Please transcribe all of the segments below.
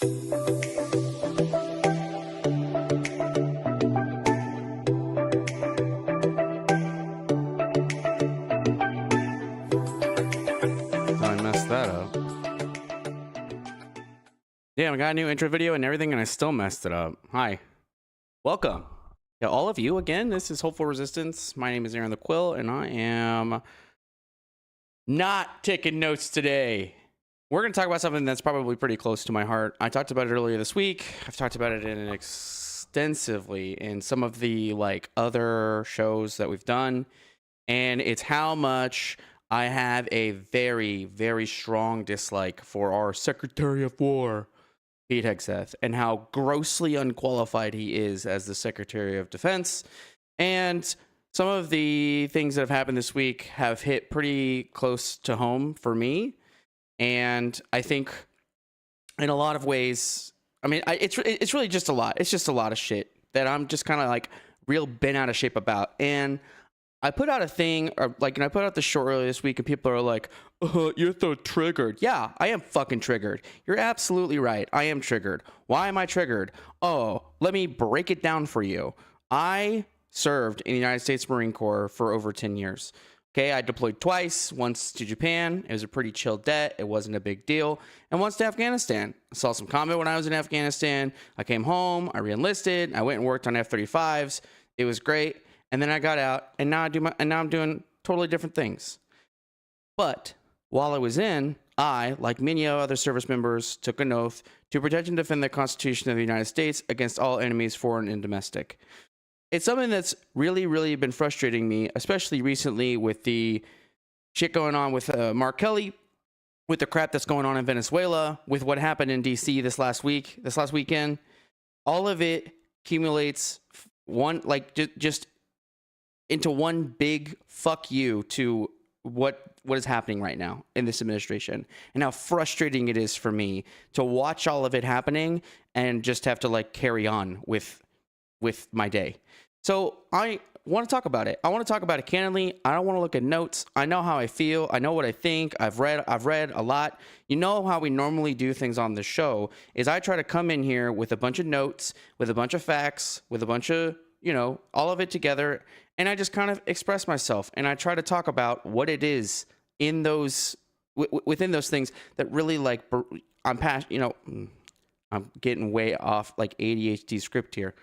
I messed that up. Damn, I got a new intro video and everything, and I still messed it up. Hi. Welcome. Yeah, all of you again. This is Hopeful Resistance. My name is Aaron the Quill, and I am not taking notes today. We're going to talk about something that's probably pretty close to my heart. I talked about it earlier this week. I've talked about it extensively in some of the other shows that we've done, and it's how much I have a very, very strong dislike for our Secretary of War, Pete Hegseth, and how grossly unqualified he is as the Secretary of Defense. And some of the things that have happened this week have hit pretty close to home for me. And I think in a lot of ways, I mean, it's really just a lot. It's just a lot of shit that I'm just kind of real bent out of shape about. And I put out a thing, and I put out the short earlier this week, and people are like, you're so triggered. Yeah, I am fucking triggered. You're absolutely right. I am triggered. Why am I triggered? Oh, let me break it down for you. I served in the United States Marine Corps for over 10 years. Okay, I deployed twice, once to Japan. It was a pretty chill det. It wasn't a big deal. And once to Afghanistan. I saw some combat when I was in Afghanistan. I came home. I re-enlisted. I went and worked on F-35s. It was great. And then I got out, and now I'm doing totally different things. But while I was in, I, like many other service members, took an oath to protect and defend the Constitution of the United States against all enemies, foreign and domestic. It's something that's really, really been frustrating me, especially recently with the shit going on with Mark Kelly, with the crap that's going on in Venezuela, with what happened in D.C. this last weekend. All of it accumulates just into one big fuck you to what is happening right now in this administration, and how frustrating it is for me to watch all of it happening and just have to carry on with my day. So I want to talk about it. I want to talk about it candidly. I don't want to look at notes. I know how I feel. I know what I think. I've read a lot. You know how we normally do things on the show is I try to come in here with a bunch of notes, with a bunch of facts, with a bunch of, all of it together. And I just kind of express myself, and I try to talk about what it is in those within those things that really I'm I'm getting way off ADHD script here.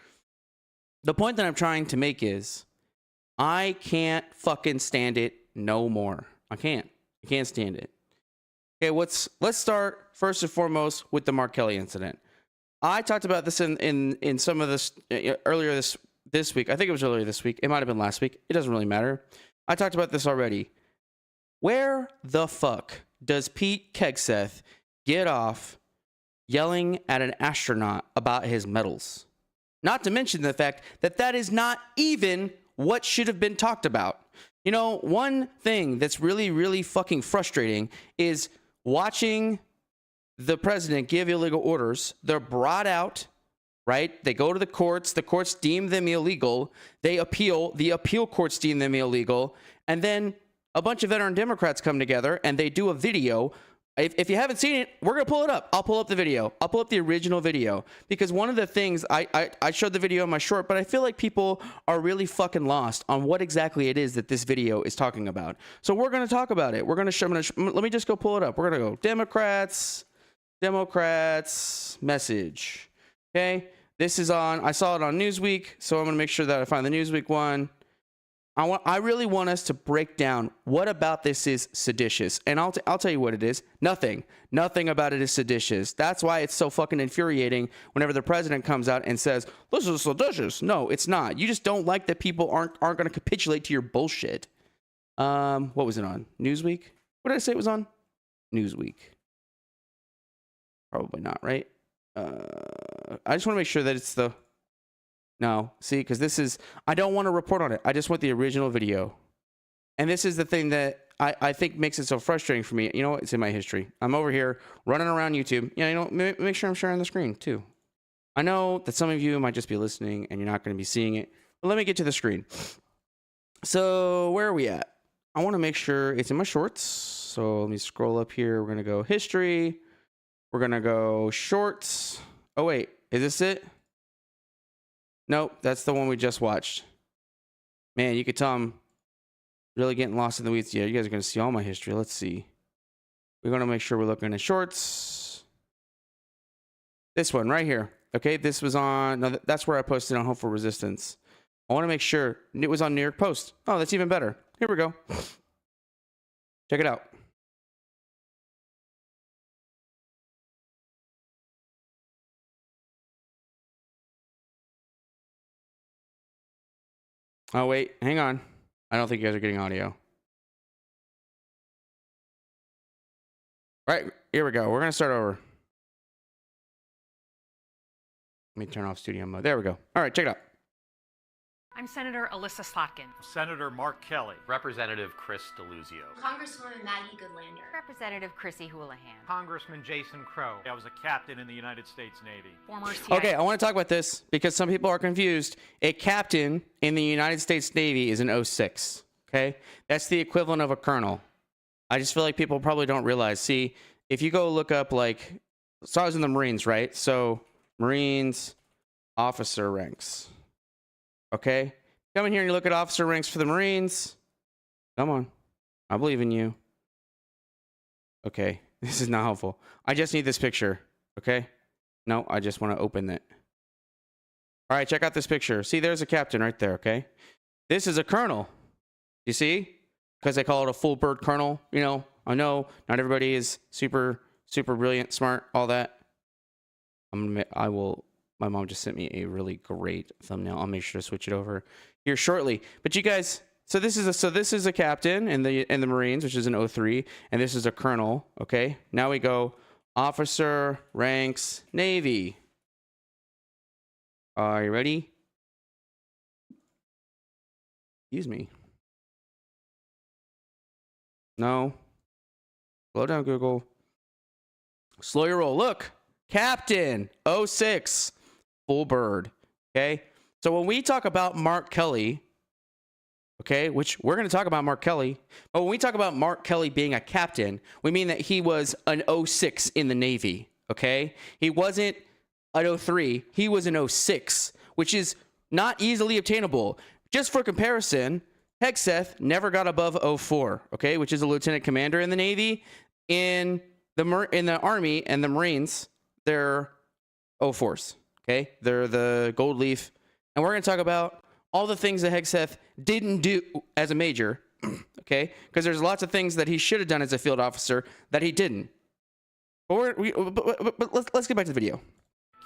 The point that I'm trying to make is I can't fucking stand it no more. I can't stand it. Okay, let's start first and foremost with the Mark Kelly incident. I talked about this in some of this earlier this week. I think it was earlier this week. It might have been last week. It doesn't really matter. I talked about this already. Where the fuck does Pete Hegseth get off yelling at an astronaut about his medals? Not to mention the fact that is not even what should have been talked about. One thing that's really, really fucking frustrating is watching the president give illegal orders. They're brought out, right? They go to the courts deem them illegal. They appeal. The appeal courts deem them illegal. And then a bunch of veteran Democrats come together and they do a video. If you haven't seen it, we're going to pull it up. I'll pull up the video. I'll pull up the original video. Because one of the things, I showed the video in my short, but I feel like people are really fucking lost on what exactly it is that this video is talking about. So we're going to talk about it. We're going to show, let me just go pull it up. We're going to go Democrats, message. Okay, this is I saw it on Newsweek, so I'm going to make sure that I find the Newsweek one. I really want us to break down what about this is seditious. And I'll tell you what it is. Nothing about it is seditious. That's why it's so fucking infuriating whenever the president comes out and says, this is seditious. No, it's not. You just don't like that people aren't going to capitulate to your bullshit. What was it on? Newsweek? What did I say it was on? Newsweek. Probably not, right? I just want to make sure that it's the... No, see, because this is... I don't want to report on it. I just want the original video. And this is the thing that I think makes it so frustrating for me. You know what? It's in my history. I'm over here running around YouTube. Make sure I'm sharing the screen, too. I know that some of you might just be listening and you're not going to be seeing it. But let me get to the screen. So, where are we at? I want to make sure it's in my shorts. So, let me scroll up here. We're going to go history. We're going to go shorts. Oh, wait. Is this it? Nope. That's the one we just watched. Man, you could tell I'm really getting lost in the weeds. Yeah, you guys are going to see all my history. Let's see. We're going to make sure we're looking at shorts. This one right here. Okay, this was on... No, that's where I posted on Hopeful Resistance. I want to make sure it was on New York Post. Oh, that's even better. Here we go. Check it out. Oh, wait. Hang on. I don't think you guys are getting audio. All right. Here we go. We're going to start over. Let me turn off studio mode. There we go. All right. Check it out. I'm Senator Alyssa Slotkin. Senator Mark Kelly. Representative Chris DeLuzio. Congresswoman Maggie Goodlander. Representative Chrissy Houlihan. Congressman Jason Crow. I was a captain in the United States Navy. Former CIA. Okay, I want to talk about this because some people are confused. A captain in the United States Navy is an 06. Okay? That's the equivalent of a colonel. I just feel like people probably don't realize. See, if you go look up, like, so I was in the Marines, right? So, Marines officer ranks. Okay? Come in here and you look at officer ranks for the Marines. Come on. I believe in you. Okay. This is not helpful. I just need this picture. Okay? No, I just want to open it. All right, check out this picture. See, there's a captain right there, okay? This is a colonel. You see? Because they call it a full bird colonel. You know, I know not everybody is super brilliant, smart, all that. My mom just sent me a really great thumbnail. I'll make sure to switch it over here shortly. But you guys, this is a captain in the Marines, which is an 03, and this is a colonel. Okay, now we go officer ranks Navy. Are you ready? Excuse me. No. Slow down, Google. Slow your roll. Look, captain 06. Full bird. Okay, so when we talk about Mark Kelly, okay, which we're going to talk about Mark Kelly, but when we talk about Mark Kelly being a captain, we mean that he was an 06 in the Navy. Okay, he wasn't an 03, he was an 06, which is not easily obtainable. Just for comparison, Hegseth never got above 04, okay, which is a lieutenant commander in the Navy. In the Army and the Marines, they're 04s. Okay, they're the gold leaf. And we're going to talk about all the things that Hegseth didn't do as a major, okay? Because there's lots of things that he should have done as a field officer that he didn't. But let's get back to the video.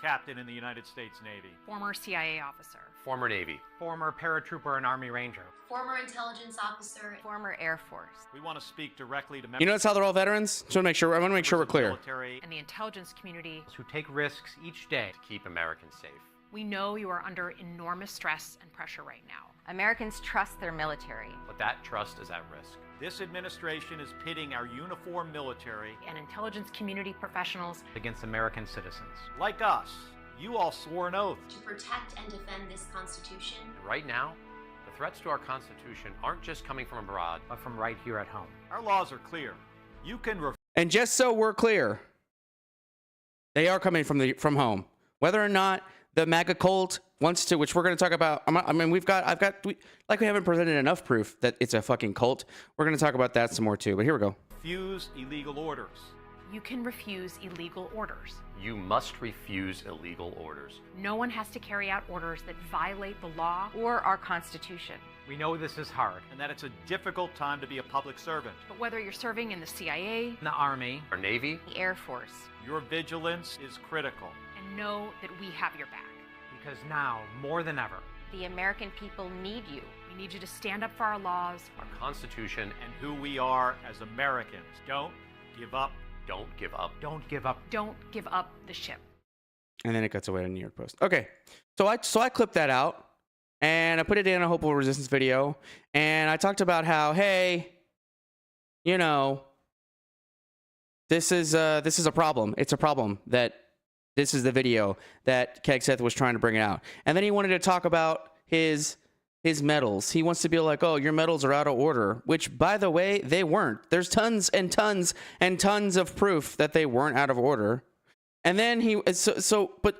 Captain in the United States Navy. Former CIA officer. Former Navy. Former paratrooper and Army Ranger. Former intelligence officer. Former Air Force. We want to speak directly to members. You notice how they're all veterans? I want to make sure we're clear. Military And the intelligence community. who take risks each day. To keep Americans safe. We know you are under enormous stress and pressure right now. Americans trust their military. But that trust is at risk. This administration is pitting our uniformed military And intelligence community professionals against American citizens. Like us, you all swore an oath. To protect and defend this Constitution. And right now, the threats to our Constitution aren't just coming from abroad, But from right here at home. Our laws are clear. You can And just so we're clear, they are coming from home. Whether or not the MAGA cult wants to, which we're going to talk about. I mean, we haven't presented enough proof that it's a fucking cult. We're going to talk about that some more too. But here we go. refuse illegal orders. You can refuse illegal orders. you must refuse illegal orders. No one has to carry out orders that violate the law. Or our Constitution. We know this is hard and that it's a difficult time to be a public servant. But whether you're serving in the CIA, In the Army, Our Navy, The Air Force. your vigilance is critical. and know that we have your back. Because now, more than ever, The American people need you. We need you to stand up for our laws. our Constitution, and who we are as Americans. Don't give up. don't give up. Don't give up. Don't give up the ship. And then it cuts away to New York Post. Okay, so I clipped that out and I put it in a Hopeful Resistance video, and I talked about how, hey, you know, this is a problem. It's a problem that this is the video that Hegseth was trying to bring out, and then he wanted to talk about his medals. He wants to be like, oh, your medals are out of order, which, by the way, they weren't. There's tons and tons and tons of proof that they weren't out of order. And then but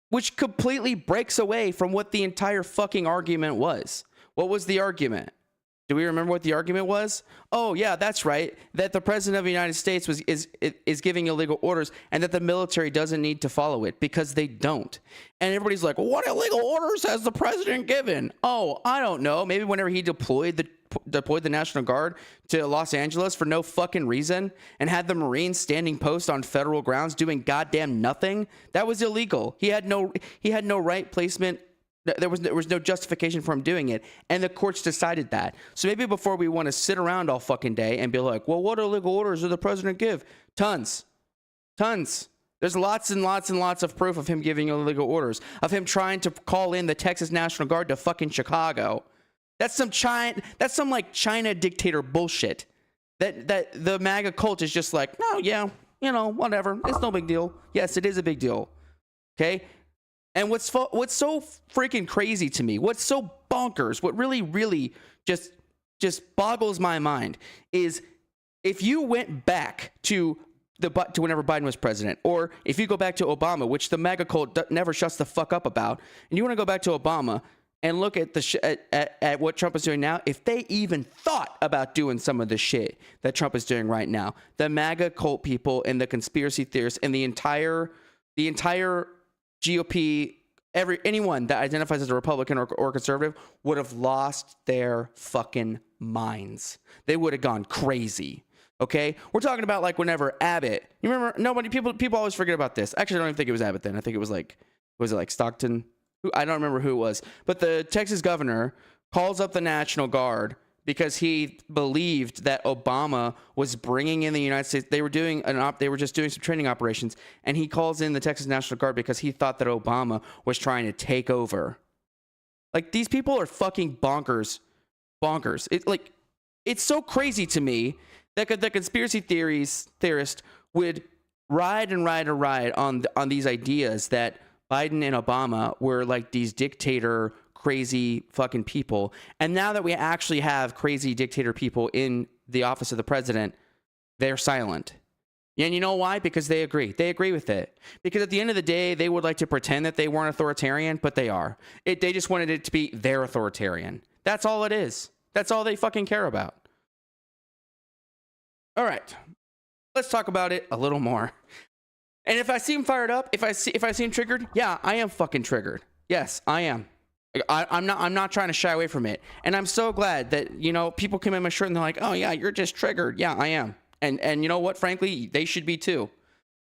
which completely breaks away from what the entire fucking argument was. What was the argument? Do we remember what the argument was? Oh yeah, that's right. That the president of the United States is giving illegal orders, and that the military doesn't need to follow it because they don't. And everybody's like, well, what illegal orders has the president given? Oh, I don't know. Maybe whenever he deployed the National Guard to Los Angeles for no fucking reason and had the Marines standing post on federal grounds doing goddamn nothing. That was illegal. He had no right placement. There was no justification for him doing it, and the courts decided that. So maybe before we want to sit around all fucking day and be like, well, what illegal orders did the president give? Tons. There's lots and lots and lots of proof of him giving illegal orders, of him trying to call in the Texas National Guard to fucking Chicago. That's some like China dictator bullshit. That the MAGA cult is just like, no, yeah, whatever. It's no big deal. Yes, it is a big deal. Okay. And what's so freaking crazy to me, what's so bonkers, what really, really just boggles my mind is if you went back to whenever Biden was president, or if you go back to Obama, which the MAGA cult never shuts the fuck up about, and you want to go back to Obama and look at at what Trump is doing now, if they even thought about doing some of the shit that Trump is doing right now, the MAGA cult people and the conspiracy theorists and the entire GOP, anyone that identifies as a Republican or conservative would have lost their fucking minds. They would have gone crazy. Okay, we're talking about like whenever Abbott. You remember? People always forget about this. Actually, I don't even think it was Abbott then. I think it was like Stockton? I don't remember who it was. But the Texas governor calls up the National Guard because he believed that Obama was bringing in the United States. They were just doing some training operations, and he calls in the Texas National Guard because he thought that Obama was trying to take over. Like, these people are fucking bonkers. It's so crazy to me that the conspiracy theorist would ride on these ideas that Biden and Obama were like these dictator crazy fucking people. And now that we actually have crazy dictator people in the office of the president, they're silent. And you know why? Because they agree. They agree with it. Because at the end of the day, they would like to pretend that they weren't authoritarian, but they are. They just wanted it to be their authoritarian. That's all it is. That's all they fucking care about. All right. Let's talk about it a little more. And if I seem fired up, if I seem triggered, yeah, I am fucking triggered. Yes, I am. I'm not trying to shy away from it. And I'm so glad that, people come in my shirt and they're like, oh yeah, you're just triggered. Yeah, I am. And you know what? Frankly, they should be too.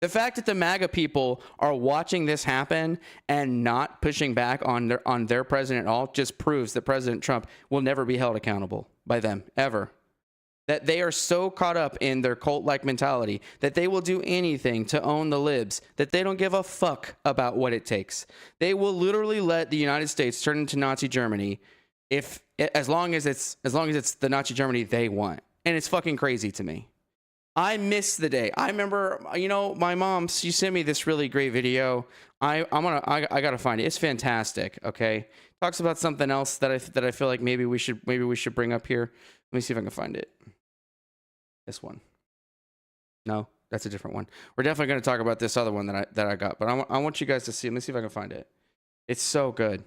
The fact that the MAGA people are watching this happen and not pushing back on their president at all just proves that President Trump will never be held accountable by them, ever. That they are so caught up in their cult-like mentality that they will do anything to own the libs, that they don't give a fuck about what it takes. They will literally let the United States turn into Nazi Germany as long as it's the Nazi Germany they want. And it's fucking crazy to me. I miss the day. I remember, my mom, she sent me this really great video. I gotta find it. It's fantastic. Okay, talks about something else that I feel like maybe we should bring up here. Let me see if I can find it. This one. No, that's a different one. We're definitely going to talk about this other one that I got, but I want you guys to see. Let me see if I can find it. It's so good.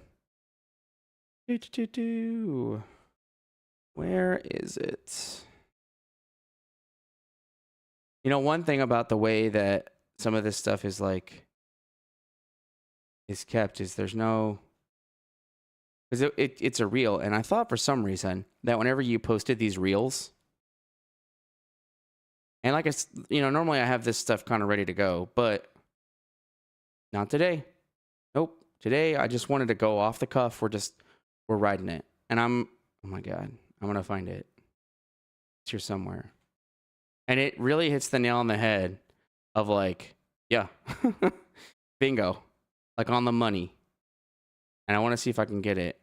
Where is it? One thing about the way that some of this stuff is kept is there's no, because it's a reel, and I thought for some reason that whenever you posted these reels, and normally I have this stuff kind of ready to go, but not today. Nope. Today I just wanted to go off the cuff. We're riding it, and oh my God, I'm gonna find it. It's here somewhere. And it really hits the nail on the head of yeah, bingo, on the money. And I want to see if I can get it.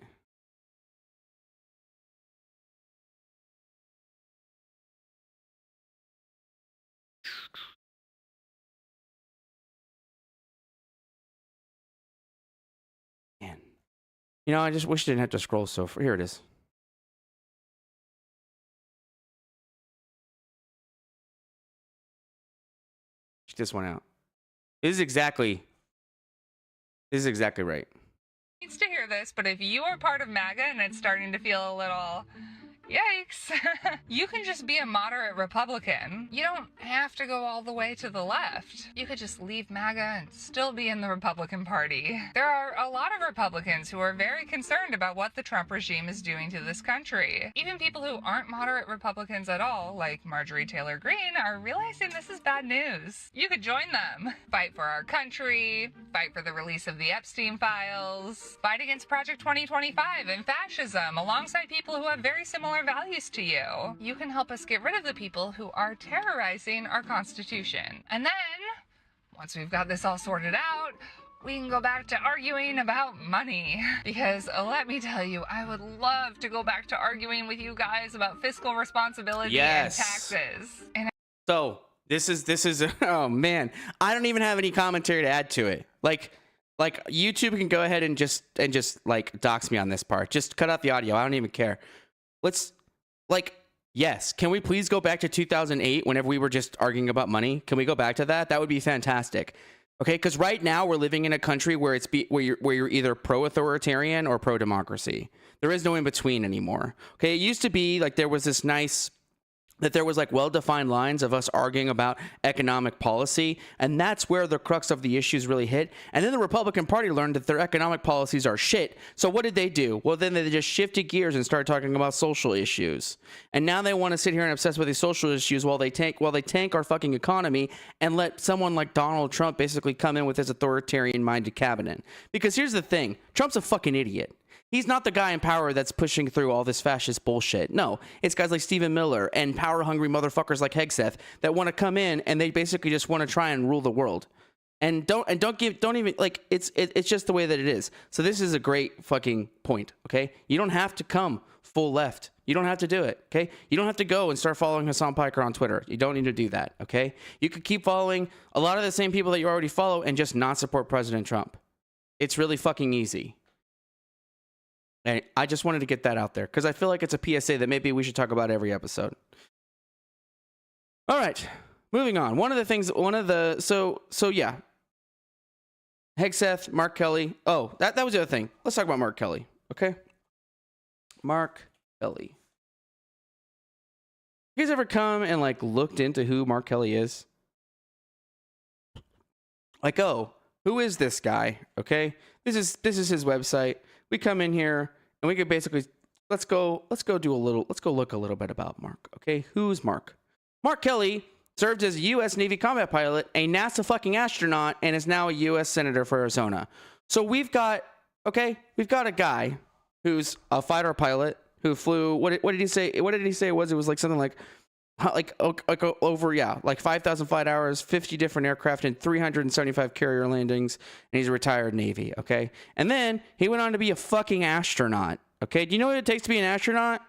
Man, I just wish I didn't have to scroll so far. Here it is. Check this one out. This is exactly right. Needs to hear this, but if you are part of MAGA and it's starting to feel a little yikes, you can just be a moderate Republican. You don't have to go all the way to the left. You could just leave MAGA and still be in the Republican Party. There are a lot of Republicans who are very concerned about what the Trump regime is doing to this country. Even people who aren't moderate Republicans at all, like Marjorie Taylor Greene, are realizing this is bad news. You could join them. Fight for our country, fight for the release of the Epstein files, fight against Project 2025 and fascism alongside people who have very similar values to you. You can help us get rid of the people who are terrorizing our Constitution. And then, once we've got this all sorted out, we can go back to arguing about money. Because let me tell you, I would love to go back to arguing with you guys about fiscal responsibility and taxes. And so this is oh man, I don't even have any commentary to add to it. Like YouTube can go ahead and just like dox me on this part. Just cut out the audio. I don't even care. Let's, like, yes, can we please go back to 2008 whenever we were just arguing about money? Can we go back to that? That would be fantastic. Okay, because right now we're living in a country where where you're either pro-authoritarian or pro-democracy. There is no in between anymore. Okay, it used to be like there was this nice that there was like well-defined lines of us arguing about economic policy, and that's where the crux of the issues really hit. And then the Republican Party learned that their economic policies are shit. So what did they do? Well, then they just shifted gears and started talking about social issues. And now they want to sit here and obsess with these social issues while they tank our fucking economy and let someone like Donald Trump basically come in with his authoritarian-minded cabinet. Because here's the thing, Trump's a fucking idiot. He's not the guy in power that's pushing through all this fascist bullshit. No, it's guys like Stephen Miller and power-hungry motherfuckers like Hegseth that want to come in and they basically just want to try and rule the world. And don't even like it's just the way that it is. So this is a great fucking point. Okay, you don't have to come full left. You don't have to do it. Okay, you don't have to go and start following Hassan Piker on Twitter. You don't need to do that. Okay, you could keep following a lot of the same people that you already follow and just not support President Trump. It's really fucking easy. And I just wanted to get that out there because I feel like it's a PSA that maybe we should talk about every episode. All right, moving on. So yeah. Hegseth, Mark Kelly. Oh, that was the other thing. Let's talk about Mark Kelly, okay? Mark Kelly. You guys ever come and like looked into who Mark Kelly is? Like, oh, who is this guy? Okay, this is his website. We come in here and we could basically let's go look a little bit about Mark. Okay, who's Mark? Mark Kelly served as a U.S. Navy combat pilot, a NASA fucking astronaut, and is now a U.S. Senator for Arizona. So we've got a guy who's a fighter pilot who flew. What did he say? What did he say it was? It was like something like over 5,000 flight hours, 50 different aircraft, and 375 carrier landings, and he's a retired Navy. Okay, and then he went on to be a fucking astronaut. Okay, do you know what it takes to be an astronaut?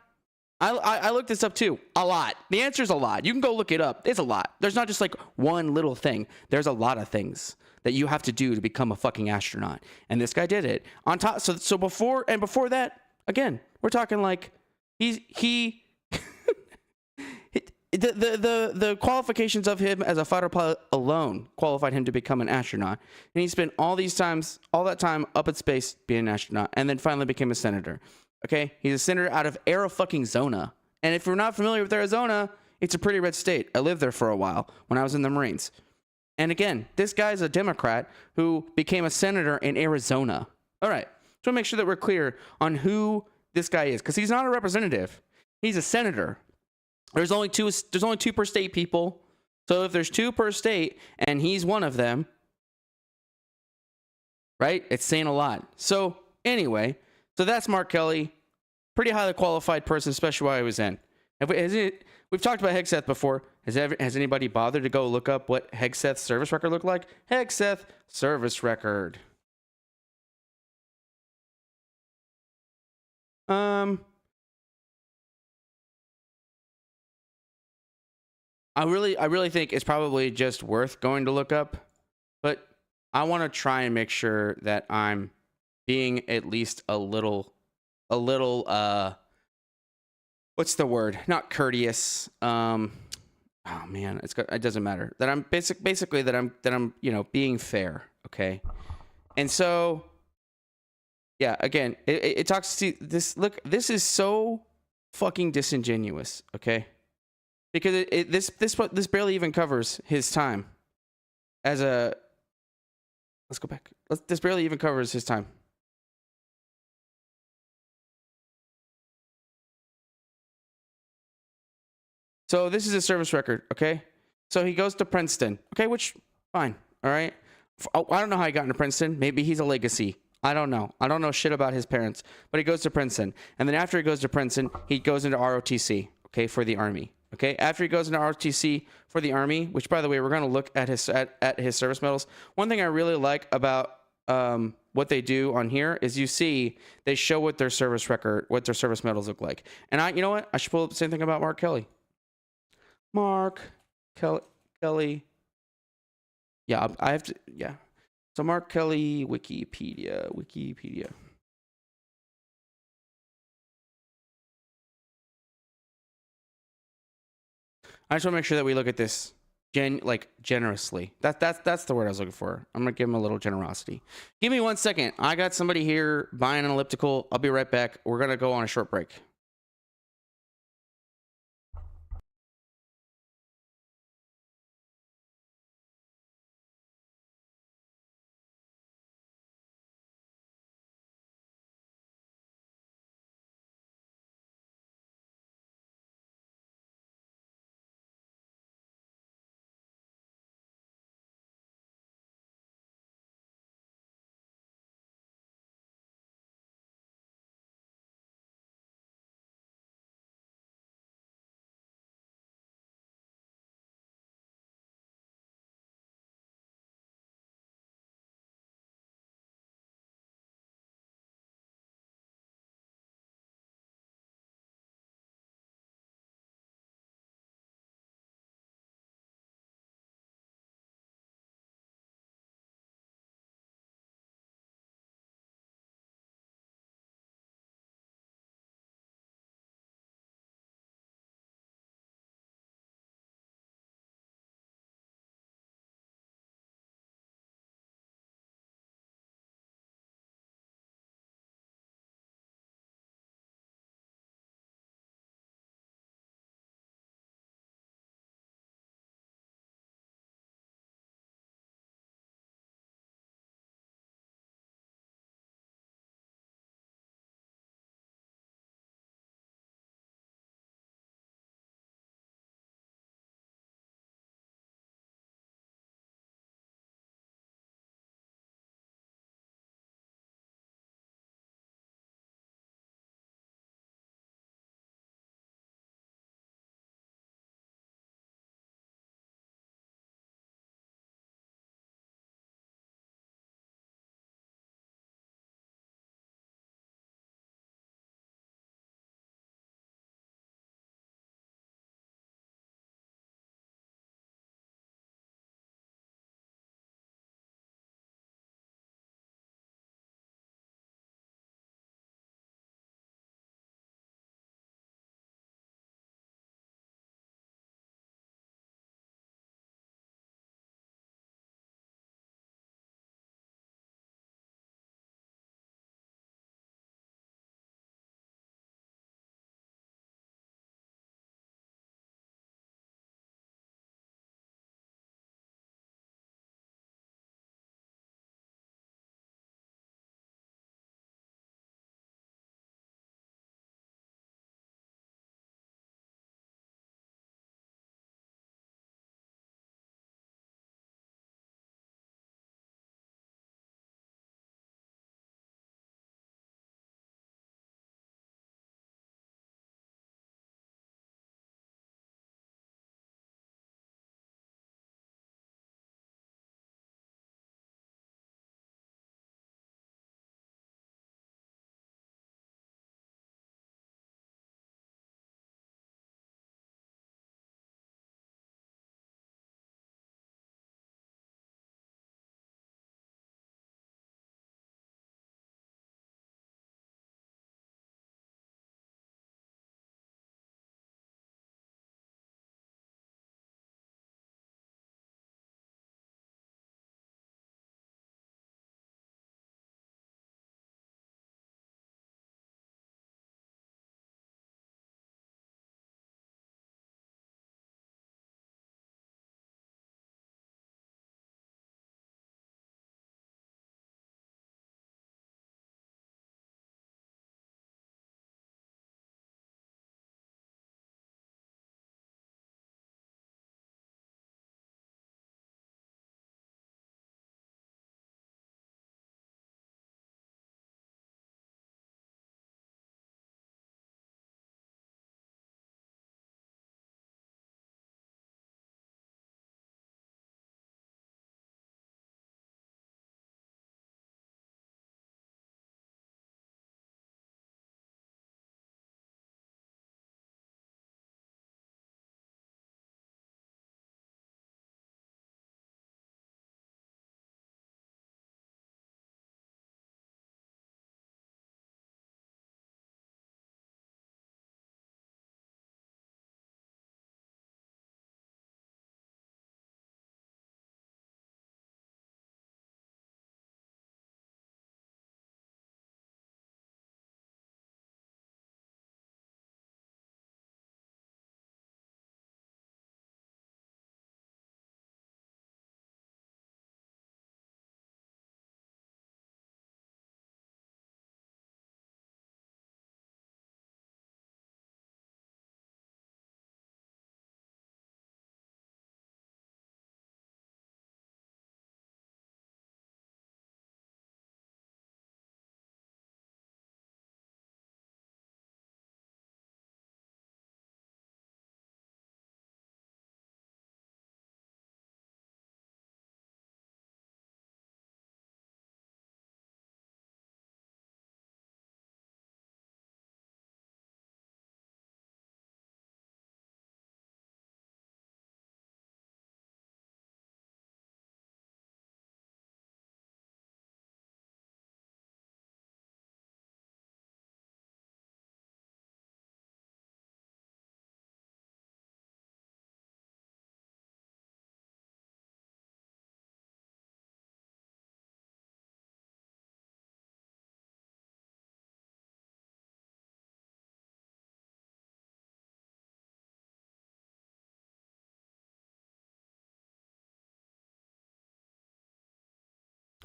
I looked this up too. A lot. The answer is a lot. You can go look it up. It's a lot. There's not just like one little thing. There's a lot of things that you have to do to become a fucking astronaut. And this guy did it. On top, so before that, again, we're talking like he the qualifications of him as a fighter pilot alone qualified him to become an astronaut. And he spent all that time up at space being an astronaut, and then finally became a senator. Okay, he's a senator out of Arizona. And if you're not familiar with Arizona, it's a pretty red state. I lived there for a while when I was in the Marines. And again, this guy's a Democrat who became a senator in Arizona. All right, so make sure that we're clear on who this guy is, because he's not a representative. He's a senator. There's only two per state, people. So if there's two per state and he's one of them, right? It's saying a lot. So anyway, so that's Mark Kelly, pretty highly qualified person, especially while he was in. We've talked about Hegseth before. Has anybody bothered to go look up what Hegseth's service record looked like? Hegseth service record. I really think it's probably just worth going to look up, but I want to try and make sure that I'm being at least a little what's the word? Not courteous. Oh man, it doesn't matter. That I'm basically that I'm being fair, okay? And so yeah, again, it talks to this. Look, this is so fucking disingenuous, okay? Because this barely even covers his time as a. Let's go back. This barely even covers his time. So this is a service record, okay? So he goes to Princeton, okay, which fine, all right. I don't know how he got into Princeton. Maybe he's a legacy. I don't know. I don't know shit about his parents, but he goes to Princeton, and then after he goes to Princeton, he goes into ROTC, okay, for the Army. Okay, after he goes into ROTC for the Army, which by the way, we're going to look at his service medals. One thing I really like about what they do on here is you see they show what their service medals look like. And you know what? I should pull up the same thing about Mark Kelly. Mark Kelly. Yeah, I have to. Yeah. So Mark Kelly, Wikipedia. I just want to make sure that we look at this generously. That's the word I was looking for. I'm gonna give him a little generosity. Give me 1 second. I got somebody here buying an elliptical. I'll be right back. We're gonna go on a short break.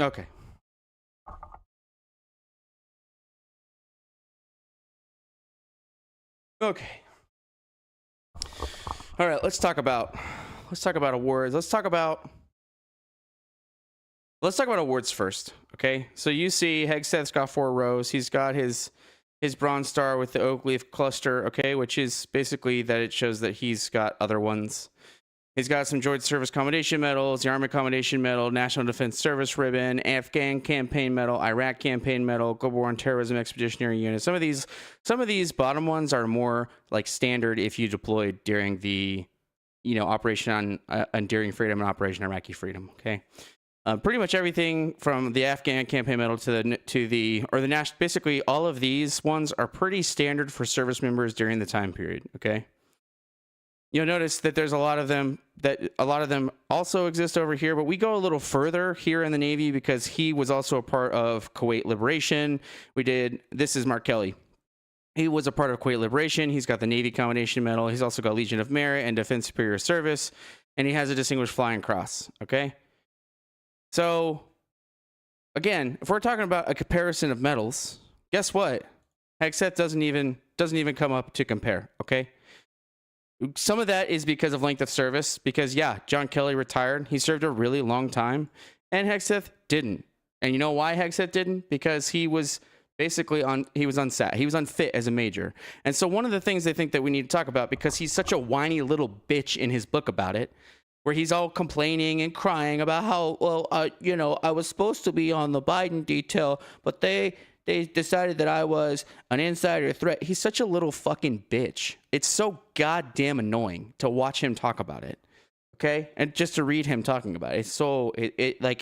Okay. Okay. All right, let's talk about awards. Let's talk about awards first, okay? So you see Hegseth's got 4 rows. He's got his bronze star with the oak leaf cluster, okay, which is basically that it shows that he's got other ones. He's got some Georgia Service Commendation Medals, the Army Commendation Medal, National Defense Service Ribbon, Afghan Campaign Medal, Iraq Campaign Medal, Global War on Terrorism Expeditionary Unit. Some of these bottom ones are more like standard if you deployed during the, Operation Enduring Freedom and Operation Iraqi Freedom. Okay, pretty much everything from the Afghan Campaign Medal to the national. Basically, all of these ones are pretty standard for service members during the time period. Okay. You'll notice that there's a lot of them also exist over here, but we go a little further here in the Navy because he was also a part of Kuwait Liberation. This is Mark Kelly. He was a part of Kuwait Liberation. He's got the Navy Commendation Medal. He's also got Legion of Merit and Defense Superior Service, and he has a Distinguished Flying Cross, okay? So, again, if we're talking about a comparison of medals, guess what? Hegseth doesn't even come up to compare, okay? Some of that is because of length of service, because, yeah, John Kelly retired. He served a really long time, and Hegseth didn't. And you know why Hegseth didn't? Because he was basically he was unfit as a major. And so one of the things I think that we need to talk about, because he's such a whiny little bitch in his book about it, where he's all complaining and crying about how, I was supposed to be on the Biden detail, but they decided that I was an insider threat. He's such a little fucking bitch. It's so goddamn annoying to watch him talk about it. Okay? And just to read him talking about it.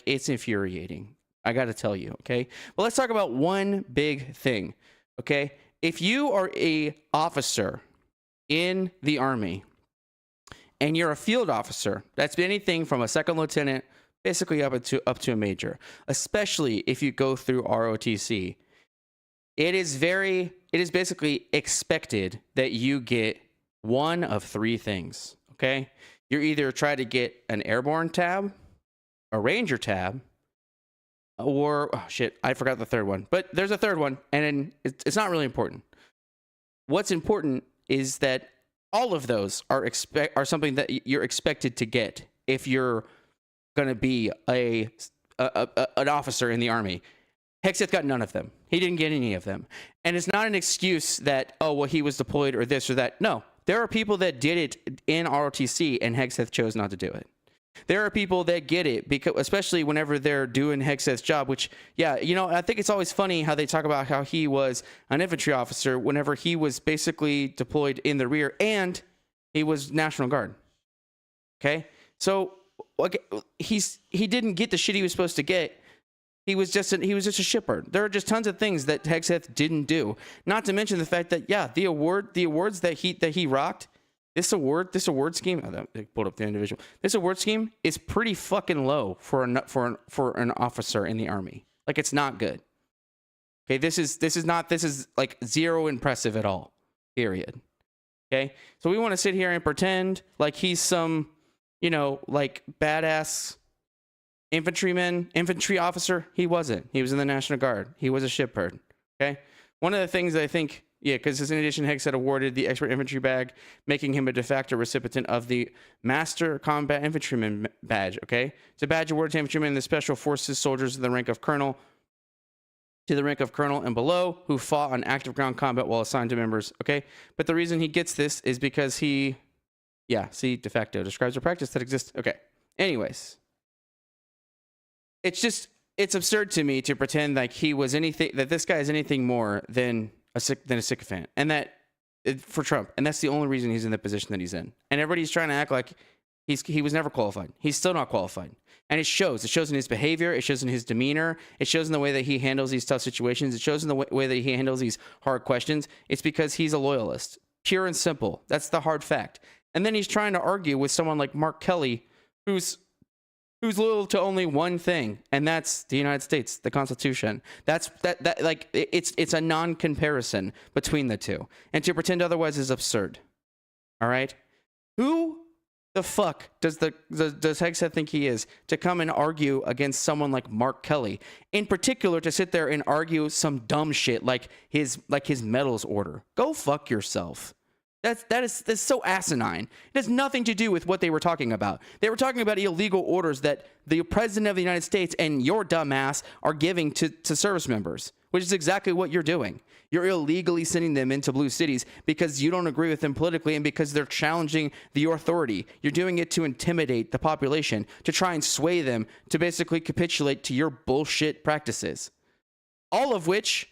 It's infuriating. I got to tell you, okay? Well, let's talk about one big thing, okay? If you are a officer in the Army and you're a field officer, that's anything from a second lieutenant basically up to a major, especially if you go through ROTC. It is basically expected that you get one of 3 things, okay? You're either try to get an airborne tab, a ranger tab, or, oh shit, I forgot the third one. But there's a third one, and it's not really important. What's important is that all of those are something that you're expected to get if you're going to be an officer in the Army. Hegseth got none of them. He didn't get any of them. And it's not an excuse that, he was deployed or this or that. No, there are people that did it in ROTC and Hegseth chose not to do it. There are people that get it, because especially whenever they're doing Hegseth's job, which, yeah, I think it's always funny how they talk about how he was an infantry officer whenever he was basically deployed in the rear and he was National Guard. Okay? So he didn't get the shit he was supposed to get. He was just a shipper. There are just tons of things that Hegseth didn't do. Not to mention the fact that, yeah, the awards that he rocked, this award scheme. I pulled up the individual. This award scheme is pretty fucking low for an officer in the Army. Like, it's not good. Okay, this is like zero impressive at all. Period. Okay, so we want to sit here and pretend like he's some, like badass infantry officer. He wasn't. He was in the National Guard. He was a shipbird. Okay, one of the things that I think. Yeah, because in addition, Hegseth awarded the Expert Infantry Badge, making him a de facto recipient of the Master Combat Infantryman Badge, okay? It's a badge awarded to infantrymen in the Special Forces soldiers to the rank of colonel and below who fought on active ground combat while assigned to members, okay? But the reason he gets this is because de facto describes a practice that exists. Okay, anyways. It's absurd to me to pretend like that this guy is anything more than a sycophant, and that for Trump, and that's the only reason he's in the position that he's in. And everybody's trying to act like he was never qualified. He's still not qualified, and it shows. It shows in his behavior. It shows in his demeanor. It shows in the way that he handles these tough situations. It shows in the way that he handles these hard questions. It's because he's a loyalist, pure and simple. That's the hard fact. And then he's trying to argue with someone like Mark Kelly, who's loyal to only one thing, and that's the United States, the Constitution. It's a non-comparison between the two. And to pretend otherwise is absurd. All right? Who The fuck does Hegseth think he is to come and argue against someone like Mark Kelly, in particular to sit there and argue some dumb shit like his medals order? Go fuck yourself. That's so asinine. It has nothing to do with what they were talking about. They were talking about illegal orders that the president of the United States and your dumbass are giving to service members, which is exactly what you're doing. You're illegally sending them into blue cities because you don't agree with them politically and because they're challenging your authority. You're doing it to intimidate the population, to try and sway them to basically capitulate to your bullshit practices. All of which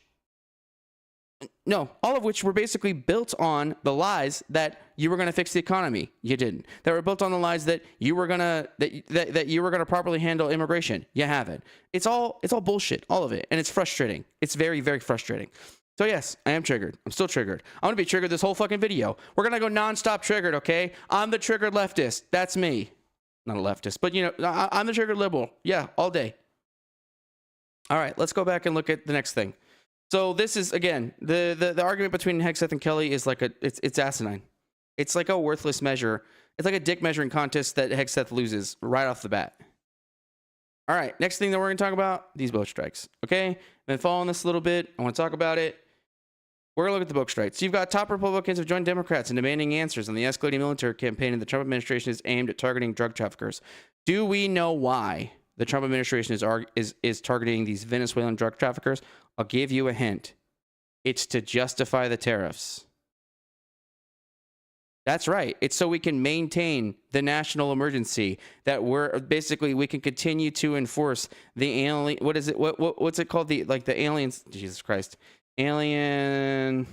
were basically built on the lies that you were going to fix the economy. You didn't. They were built on the lies that you were going to that you were going to properly handle immigration. You haven't. It's all bullshit, all of it, and it's frustrating. It's very, very frustrating. So yes, I am triggered. I'm still triggered. I'm going to be triggered this whole fucking video. We're going to go nonstop triggered, okay? I'm the triggered leftist. That's me. Not a leftist, but I'm the triggered liberal. Yeah, all day. All right, let's go back and look at the next thing. So this is, again, the argument between Hegseth and Kelly is like it's asinine. It's like a worthless measure. It's like a dick measuring contest that Hegseth loses right off the bat. All right, next thing that we're going to talk about, these boat strikes. Okay, been following this a little bit. I want to talk about it. We're going to look at the boat strikes. You've got top Republicans have joined Democrats in demanding answers on the escalating military campaign, and the Trump administration is aimed at targeting drug traffickers. Do we know why the Trump administration is targeting these Venezuelan drug traffickers? I'll give you a hint. It's to justify the tariffs. That's right. It's so we can maintain the national emergency, that we can continue to enforce the alien. What is it? What's it called? The aliens. Jesus Christ. Alien.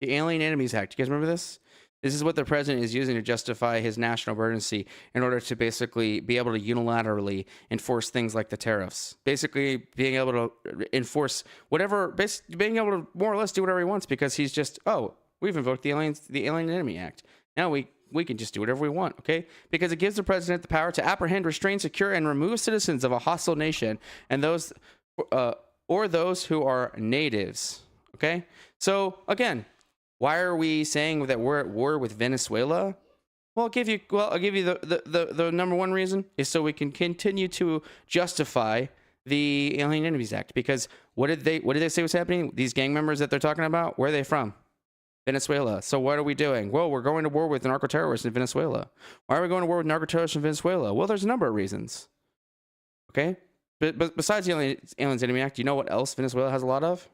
The Alien Enemies Act. You guys remember this? This is what the president is using to justify his national emergency in order to basically be able to unilaterally enforce things like the tariffs. Basically, being able to enforce whatever, being able to more or less do whatever he wants, because he's just, we've invoked the Alien Enemy Act. Now we can just do whatever we want, okay? Because it gives the president the power to apprehend, restrain, secure, and remove citizens of a hostile nation and those who are natives, okay? So again, why are we saying that we're at war with Venezuela? Well, I'll give you the number one reason is so we can continue to justify the Alien Enemies Act. Because what did they say was happening? These gang members that they're talking about, where are they from? Venezuela. So what are we doing? Well, we're going to war with narco-terrorists in Venezuela. Why are we going to war with narco-terrorists in Venezuela? Well, there's a number of reasons. Okay? But besides the Aliens Enemy Act, you know what else Venezuela has a lot of?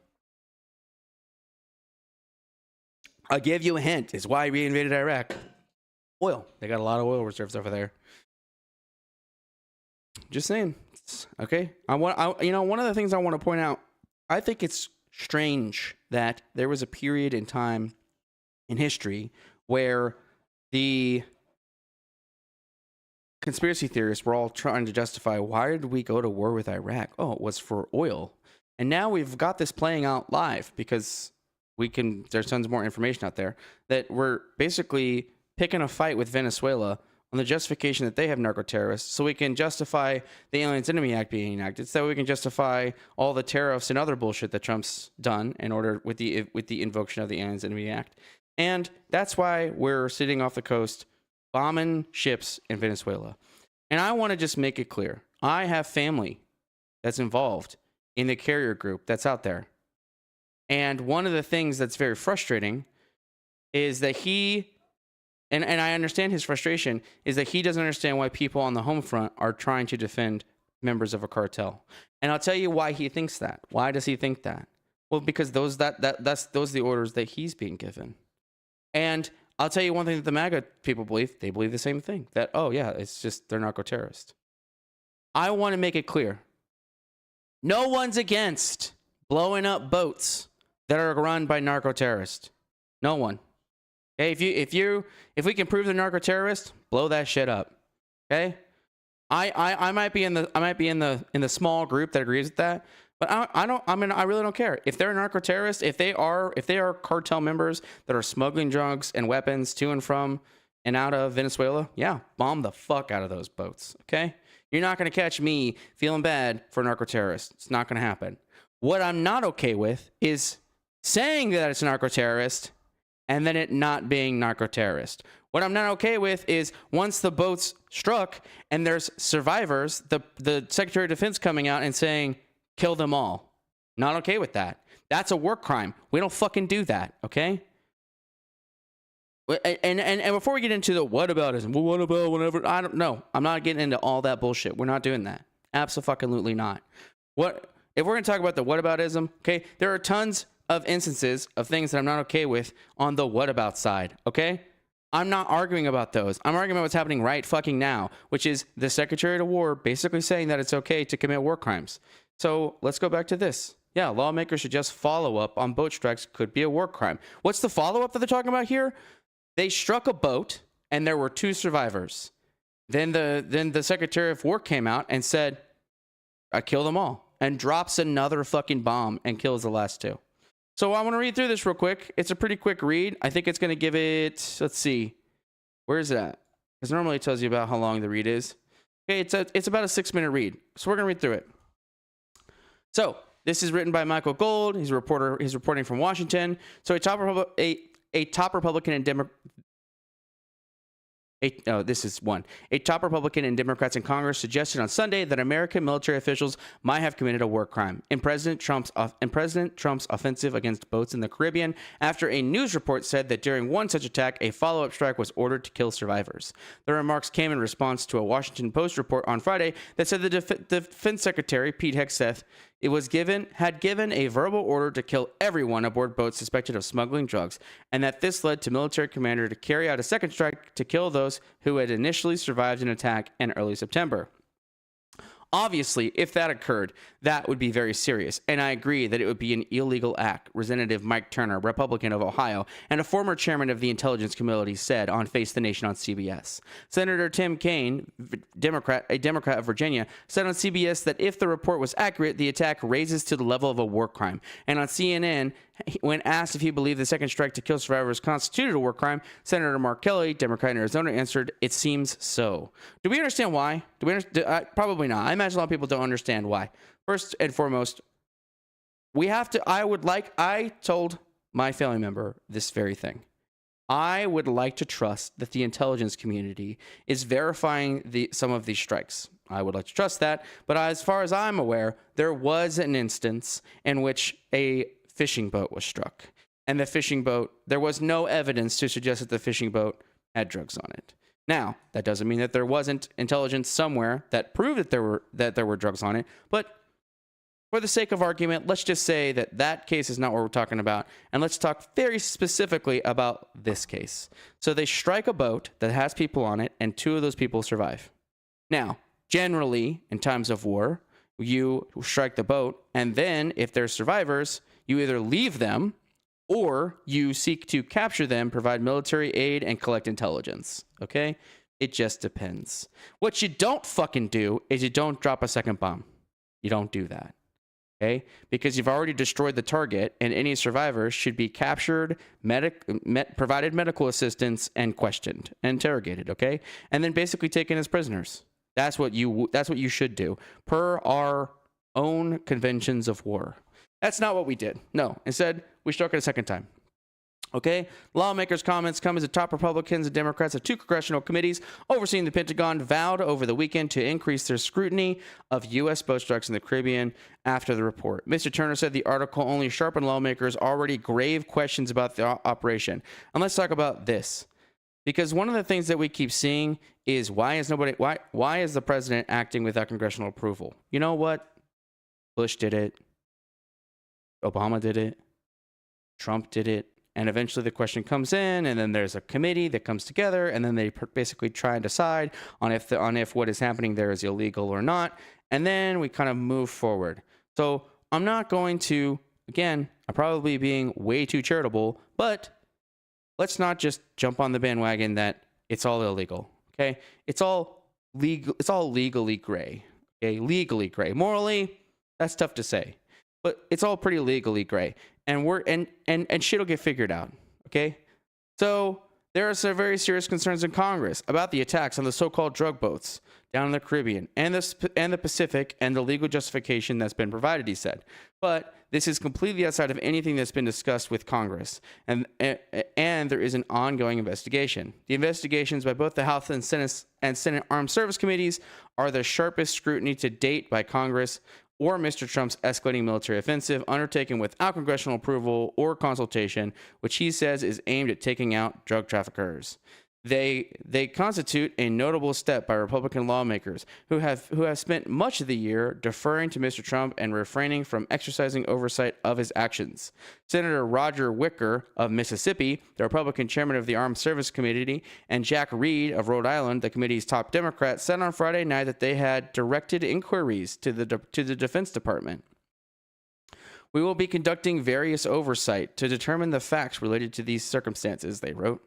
I'll give you a hint. It's why we invaded Iraq. Oil. They got a lot of oil reserves over there. Just saying. Okay. One of the things I want to point out, I think it's strange that there was a period in time in history where the conspiracy theorists were all trying to justify, why did we go to war with Iraq? Oh, it was for oil. And now we've got this playing out live because there's tons more information out there that we're basically picking a fight with Venezuela on the justification that they have narco-terrorists, so we can justify the Aliens Enemy Act being enacted, so we can justify all the tariffs and other bullshit that Trump's done in order with the invocation of the Aliens Enemy Act. And that's why we're sitting off the coast bombing ships in Venezuela. And I want to just make it clear. I have family that's involved in the carrier group that's out there. And one of the things that's very frustrating is that and I understand his frustration, is that he doesn't understand why people on the home front are trying to defend members of a cartel. And I'll tell you why he thinks that. Why does he think that? Well, because those are the orders that he's being given. And I'll tell you one thing that the MAGA people believe. They believe the same thing. That, it's just they're narco-terrorists. I want to make it clear. No one's against blowing up boats that are run by narco-terrorists. No one. Okay, if we can prove they're narco-terrorists, blow that shit up. Okay, I might be in the small group that agrees with that, but I really don't care if they're narco-terrorists. If they are cartel members that are smuggling drugs and weapons to and from and out of Venezuela, yeah, bomb the fuck out of those boats. Okay, you're not gonna catch me feeling bad for narco-terrorists. It's not gonna happen. What I'm not okay with is saying that it's narco-terrorist and then it not being narco-terrorist. What I'm not okay with is once the boat's struck and there's survivors, the Secretary of Defense coming out and saying, kill them all. Not okay with that. That's a war crime. We don't fucking do that, okay? And before we get into the whataboutism, well, what about whatever? I don't know. I'm not getting into all that bullshit. We're not doing that. Absolutely not. What if we're going to talk about the whataboutism? Okay, there are tons of instances of things that I'm not okay with on the whatabout side. Okay, I'm not arguing about those. I'm arguing about what's happening right fucking now, which is the Secretary of War basically saying that it's okay to commit war crimes. So let's go back to this. Yeah, lawmakers should just follow up on boat strikes could be a war crime. What's the follow up that they're talking about here? They struck a boat and there were 2 survivors. Then the Secretary of War came out and said, I kill them all, and drops another fucking bomb and kills the last 2. So I want to read through this real quick. It's a pretty quick read. I think it's going to give it, let's see, where is that? Because normally it tells you about how long the read is. Okay, it's about a 6-minute read. So we're going to read through it. So this is written by Michael Gold. He's a reporter. He's reporting from Washington. So a top Republican and Democrats in Congress suggested on Sunday that American military officials might have committed a war crime in President Trump's offensive against boats in the Caribbean after a news report said that during one such attack, a follow-up strike was ordered to kill survivors. The remarks came in response to a Washington Post report on Friday that said the Defense Secretary, Pete Hegseth, had given a verbal order to kill everyone aboard boats suspected of smuggling drugs, and that this led to military commander to carry out a second strike to kill those who had initially survived an attack in early September. Obviously, if that occurred, that would be very serious, and I agree that it would be an illegal act, Representative Mike Turner, Republican of Ohio, and a former chairman of the Intelligence Committee said on Face the Nation on CBS. Senator Tim Kaine, a Democrat of Virginia, said on CBS that if the report was accurate, the attack raises to the level of a war crime. And on CNN, when asked if he believed the second strike to kill survivors constituted a war crime, Senator Mark Kelly, Democrat in Arizona, answered, "It seems so." Do we understand why? Probably not. I imagine a lot of people don't understand why. First and foremost, I told my family member this very thing. I would like to trust that the intelligence community is verifying some of these strikes. I would like to trust that, but as far as I'm aware, there was an instance in which a fishing boat was struck, and the fishing boat, there was no evidence to suggest that the fishing boat had drugs on it. Now, that doesn't mean that there wasn't intelligence somewhere that proved that there were drugs on it, but for the sake of argument, let's just say that that case is not what we're talking about, and let's talk very specifically about this case. So they strike a boat that has people on it, and 2 of those people survive. Now, generally, in times of war, you strike the boat, and then if there's survivors, you either leave them or you seek to capture them, provide military aid, and collect intelligence. Okay? It just depends. What you don't fucking do is you don't drop a second bomb. You don't do that. Okay? Because you've already destroyed the target, and any survivors should be captured, provided medical assistance, and questioned, and interrogated. Okay? And then basically taken as prisoners. That's what you should do, per our own conventions of war. That's not what we did. No. Instead, we struck it a second time. Okay? Lawmakers' comments come as the top Republicans and Democrats of 2 congressional committees overseeing the Pentagon vowed over the weekend to increase their scrutiny of U.S. boat strikes in the Caribbean after the report. Mr. Turner said the article only sharpened lawmakers' already grave questions about the operation. And let's talk about this. Because one of the things that we keep seeing is why is the president acting without congressional approval? You know what? Bush did it. Obama did it. Trump did it. And eventually the question comes in, and then there's a committee that comes together, and then they basically try and decide on if what is happening there is illegal or not. And then we kind of move forward. So I'm not going to, again, I'm probably being way too charitable, but let's not just jump on the bandwagon that it's all illegal. Okay? It's all legal. It's all legally gray. Okay? Legally gray. Morally, that's tough to say. But it's all pretty legally gray, and shit'll get figured out. Okay, so There are some very serious concerns in Congress about the attacks on the so-called drug boats down in the Caribbean and the Pacific and the legal justification that's been provided, he said. But this is completely outside of anything that's been discussed with Congress, and there is an ongoing investigation. The investigations by both the House and Senate Armed Service Committees are the sharpest scrutiny to date by Congress or Mr. Trump's escalating military offensive undertaken without congressional approval or consultation, which he says is aimed at taking out drug traffickers. They constitute a notable step by Republican lawmakers who have spent much of the year deferring to Mr. Trump and refraining from exercising oversight of his actions. Senator Roger Wicker of Mississippi, the Republican chairman of the Armed Service Committee, and Jack Reed of Rhode Island, the committee's top Democrat, said on Friday night that they had directed inquiries to the Defense Department. We will be conducting various oversight to determine the facts related to these circumstances, they wrote.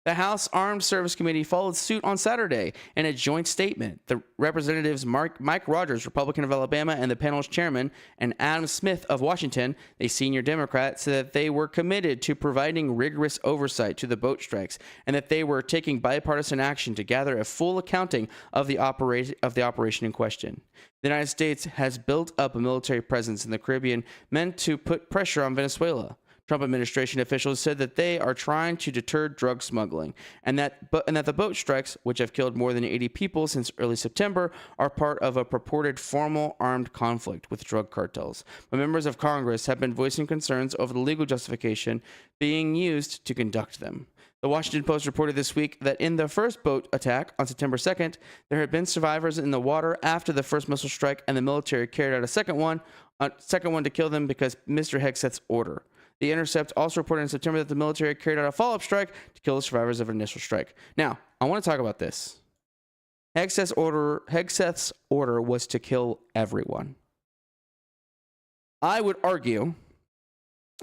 The House Armed Service Committee followed suit on Saturday in a joint statement. The representatives Mike Rogers, Republican of Alabama, and the panel's chairman, and Adam Smith of Washington, a senior Democrat, said that they were committed to providing rigorous oversight to the boat strikes and that they were taking bipartisan action to gather a full accounting of the operation in question. The United States has built up a military presence in the Caribbean meant to put pressure on Venezuela. Trump administration officials said that they are trying to deter drug smuggling and that the boat strikes, which have killed more than 80 people since early September, are part of a purported formal armed conflict with drug cartels. But members of Congress have been voicing concerns over the legal justification being used to conduct them. The Washington Post reported this week that in the first boat attack on September 2nd, there had been survivors in the water after the first missile strike, and the military carried out a second one to kill them because Mr. Hegseth's order. The Intercept also reported in September that the military carried out a follow-up strike to kill the survivors of an initial strike. Now, I want to talk about this. Hegseth's order was to kill everyone. I would argue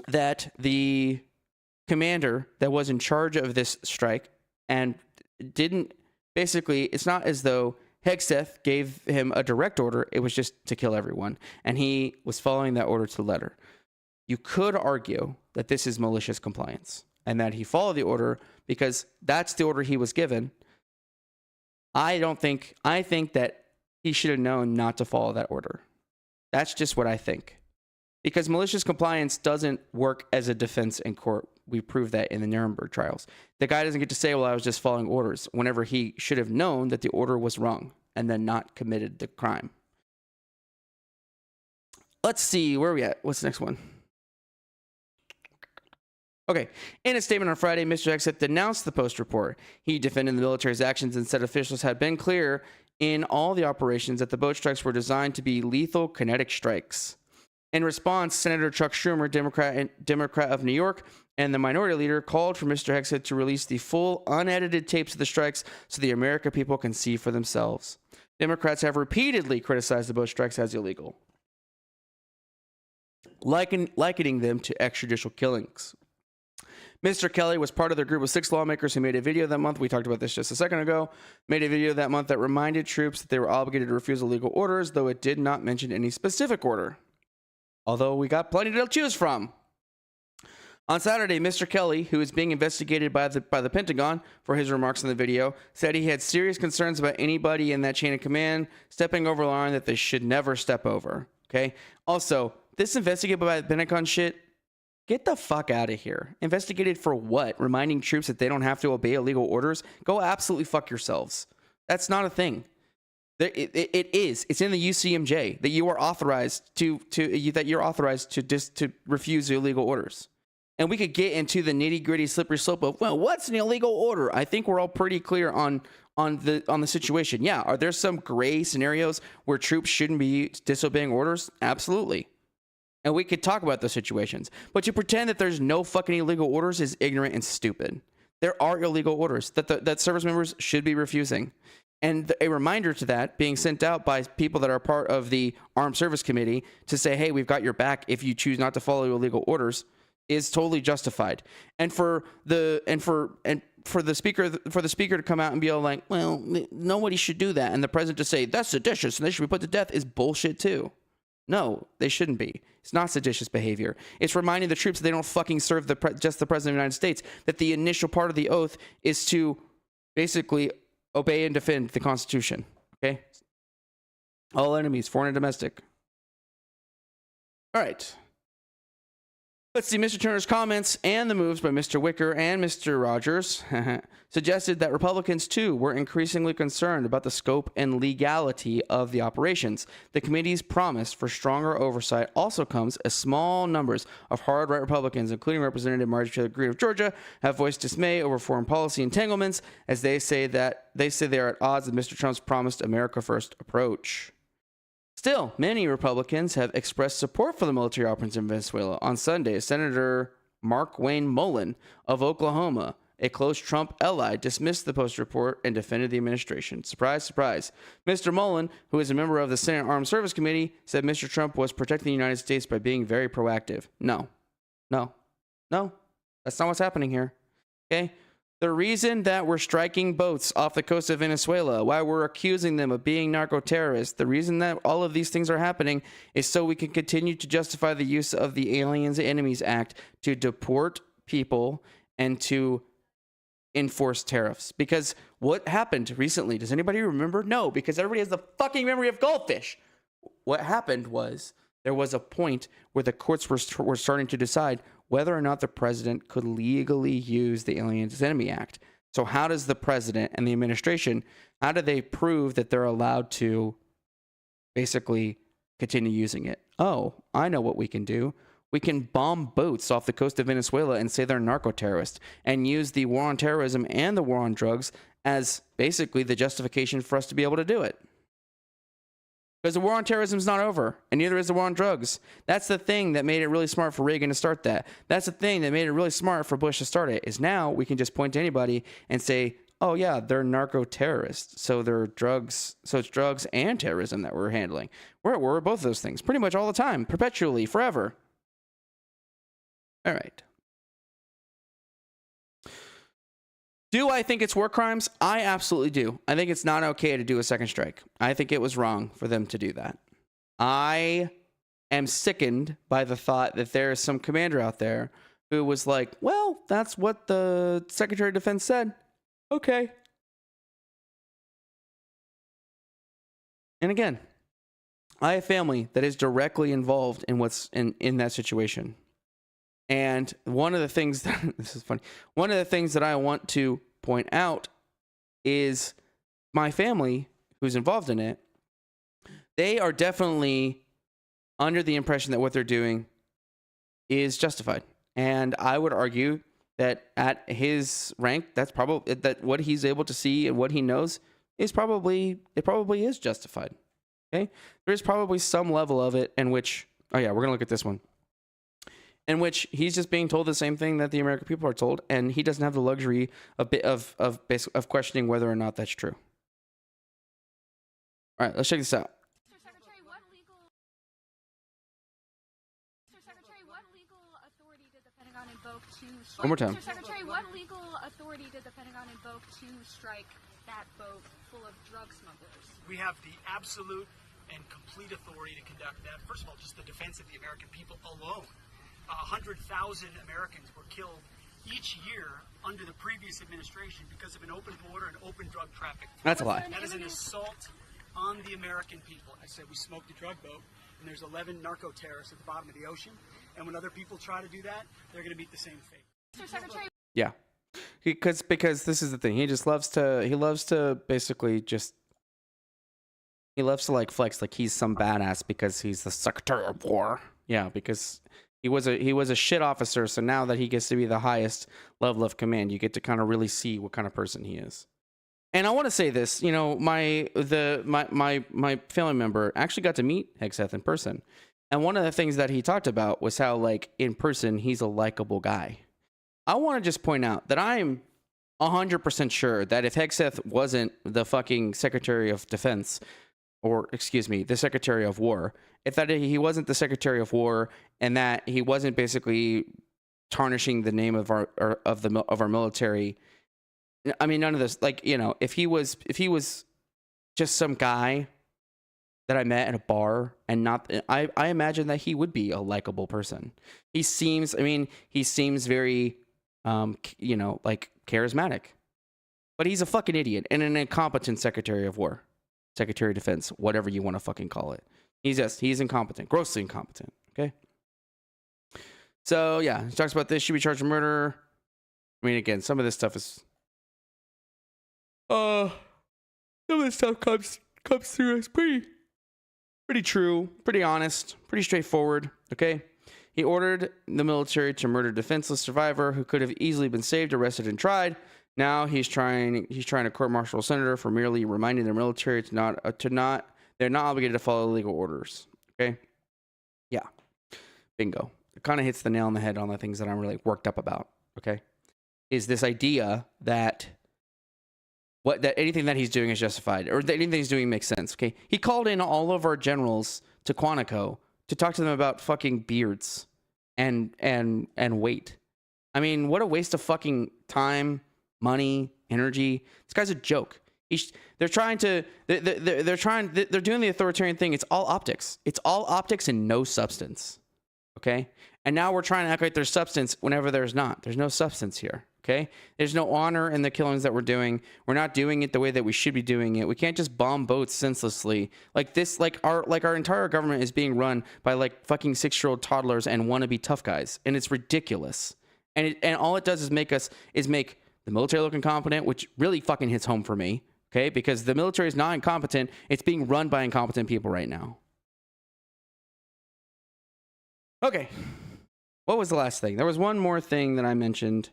that the commander that was in charge of this strike and it's not as though Hegseth gave him a direct order, it was just to kill everyone, and he was following that order to the letter. You could argue that this is malicious compliance and that he followed the order because that's the order he was given. I think that he should have known not to follow that order. That's just what I think. Because malicious compliance doesn't work as a defense in court. We proved that in the Nuremberg trials. The guy doesn't get to say, well, I was just following orders, whenever he should have known that the order was wrong and then not committed the crime. Let's see, where are we at? What's the next one? Okay, in a statement on Friday, Mr. Hegseth denounced the Post report. He defended the military's actions and said officials had been clear in all the operations that the boat strikes were designed to be lethal kinetic strikes. In response, Senator Chuck Schumer, Democrat of New York, and the minority leader called for Mr. Hegseth to release the full, unedited tapes of the strikes so the American people can see for themselves. Democrats have repeatedly criticized the boat strikes as illegal, likening them to extrajudicial killings. Mr. Kelly was part of the group of 6 lawmakers who made a video that month. We talked about this just a second ago. Made a video that month that reminded troops that they were obligated to refuse illegal orders, though it did not mention any specific order. Although we got plenty to choose from. On Saturday, Mr. Kelly, who is being investigated by the Pentagon for his remarks in the video, said he had serious concerns about anybody in that chain of command stepping over a line that they should never step over. Okay. Also, this investigated by the Pentagon shit. Get the fuck out of here. Investigated for what? Reminding troops that they don't have to obey illegal orders? Go absolutely fuck yourselves. That's not a thing. It is. It's in the UCMJ that you are authorized to refuse refuse orders. And we could get into the nitty-gritty slippery slope of, well, what's an illegal order? I think we're all pretty clear on the situation. Yeah, are there some gray scenarios where troops shouldn't be disobeying orders? Absolutely. And we could talk about those situations. But to pretend that there's no fucking illegal orders is ignorant and stupid. There are illegal orders that service members should be refusing. And a reminder to that being sent out by people that are part of the Armed Service Committee to say, hey, we've got your back if you choose not to follow illegal orders is totally justified. And for the speaker to come out and be all like, well, nobody should do that, and the president to say that's seditious and they should be put to death is bullshit too. No, they shouldn't be. It's not seditious behavior. It's reminding the troops that they don't fucking serve just the President of the United States, that the initial part of the oath is to basically obey and defend the Constitution. Okay? All enemies, foreign and domestic. All right. Let's see, Mr. Turner's comments and the moves by Mr. Wicker and Mr. Rogers suggested that Republicans, too, were increasingly concerned about the scope and legality of the operations. The committee's promise for stronger oversight also comes as small numbers of hard-right Republicans, including Representative Marjorie Greer of Georgia, have voiced dismay over foreign policy entanglements as they say they are at odds with Mr. Trump's promised America First approach. Still, many Republicans have expressed support for the military operations in Venezuela. On Sunday, Senator Mark Wayne Mullen of Oklahoma, a close Trump ally, dismissed the Post report and defended the administration. Surprise, surprise. Mr. Mullen, who is a member of the Senate Armed Services Committee, said Mr. Trump was protecting the United States by being very proactive. No, that's not what's happening here. Okay? The reason that we're striking boats off the coast of Venezuela, why we're accusing them of being narco-terrorists, the reason that all of these things are happening is so we can continue to justify the use of the Aliens Enemies Act to deport people and to enforce tariffs. Because what happened recently, does anybody remember? No, because everybody has the fucking memory of goldfish. What happened was there was a point where the courts were starting to decide whether or not the president could legally use the Aliens Enemy Act. So how does the president and the administration, how do they prove that they're allowed to basically continue using it? Oh, I know what we can do. We can bomb boats off the coast of Venezuela and say they're narco-terrorists and use the war on terrorism and the war on drugs as basically the justification for us to be able to do it. Because the war on terrorism is not over, and neither is the war on drugs. That's the thing that made it really smart for Reagan to start that. That's the thing that made it really smart for Bush to start it, is now we can just point to anybody and say, oh yeah, they're narco-terrorists, so they're drugs, so it's drugs and terrorism that we're handling. We're both of those things, pretty much all the time, perpetually, forever. All right. Do I think it's war crimes? I absolutely do. I think it's not okay to do a second strike. I think it was wrong for them to do that. I am sickened by the thought that there is some commander out there who was like, well, that's what the Secretary of Defense said. Okay. And again, I have family that is directly involved in what's in that situation. And one of the things that, this is funny, one of the things that I want to point out is my family who's involved in it, they are definitely under the impression that what they're doing is justified. And I would argue that at his rank, that's probably, that what he's able to see and what he knows is probably, it probably is justified. Okay? There is probably some level of it in which, oh yeah, we're going to look at this one, in which he's just being told the same thing that the American people are told, and he doesn't have the luxury of questioning whether or not that's true. All right, let's check this out. Mr. Secretary, what legal authority did the Pentagon invoke to strike? One more time. Mr. Secretary, what legal authority did the Pentagon invoke to strike that boat full of drug smugglers? We have the absolute and complete authority to conduct that. First of all, just the defense of the American people alone. 100,000 Americans were killed each year under the previous administration because of an open border and open drug traffic. That's a lie. That is an assault on the American people. I said we smoked a drug boat, and there's 11 narco-terrorists at the bottom of the ocean. And when other people try to do that, they're going to meet the same fate. Mr. Secretary. Yeah, because this is the thing. He loves to basically just, he loves to like flex like he's some badass because he's the Secretary of War. Yeah, because he was a shit officer, so now that he gets to be the highest level of command, you get to kind of really see what kind of person he is. And I want to say this, you know, my family member actually got to meet Hegseth in person, and one of the things that he talked about was how, like, in person he's a likable guy. I want to just point out that I'm 100% sure that if Hegseth wasn't the fucking Secretary of Defense, or excuse me, the Secretary of War, if that he wasn't the Secretary of War, and that he wasn't basically tarnishing the name of our military, I mean, none of this, like, you know, if he was just some guy that I met at a bar, and not I imagine that he would be a likable person. He seems very like charismatic. But he's a fucking idiot and an incompetent Secretary of War, Secretary of Defense, whatever you want to fucking call it. He's incompetent, grossly incompetent. Okay. So yeah, he talks about this. Should be charged with murder. I mean, again, some of this stuff is, some of this stuff comes through as pretty true, pretty honest, pretty straightforward. Okay. He ordered the military to murder a defenseless survivor who could have easily been saved, arrested, and tried. Now he's trying to court-martial a senator for merely reminding the military they're not obligated to follow legal orders. Okay, yeah, bingo. It kind of hits the nail on the head on the things that I'm really worked up about. Okay, is this idea that anything that he's doing is justified, or that anything he's doing makes sense. Okay, he called in all of our generals to Quantico to talk to them about fucking beards and weight. I mean, what a waste of fucking time, money, energy. This guy's a joke. They're doing the authoritarian thing. It's all optics. It's all optics and no substance. Okay? And now we're trying to act like there's substance whenever there's not. There's no substance here. Okay? There's no honor in the killings that we're doing. We're not doing it the way that we should be doing it. We can't just bomb boats senselessly. Like this, our entire government is being run by like fucking 6-year-old toddlers and wannabe tough guys. And it's ridiculous. And all it does is make the military look incompetent, which really fucking hits home for me, okay? Because the military is not incompetent. It's being run by incompetent people right now. Okay. What was the last thing? There was one more thing that I mentioned,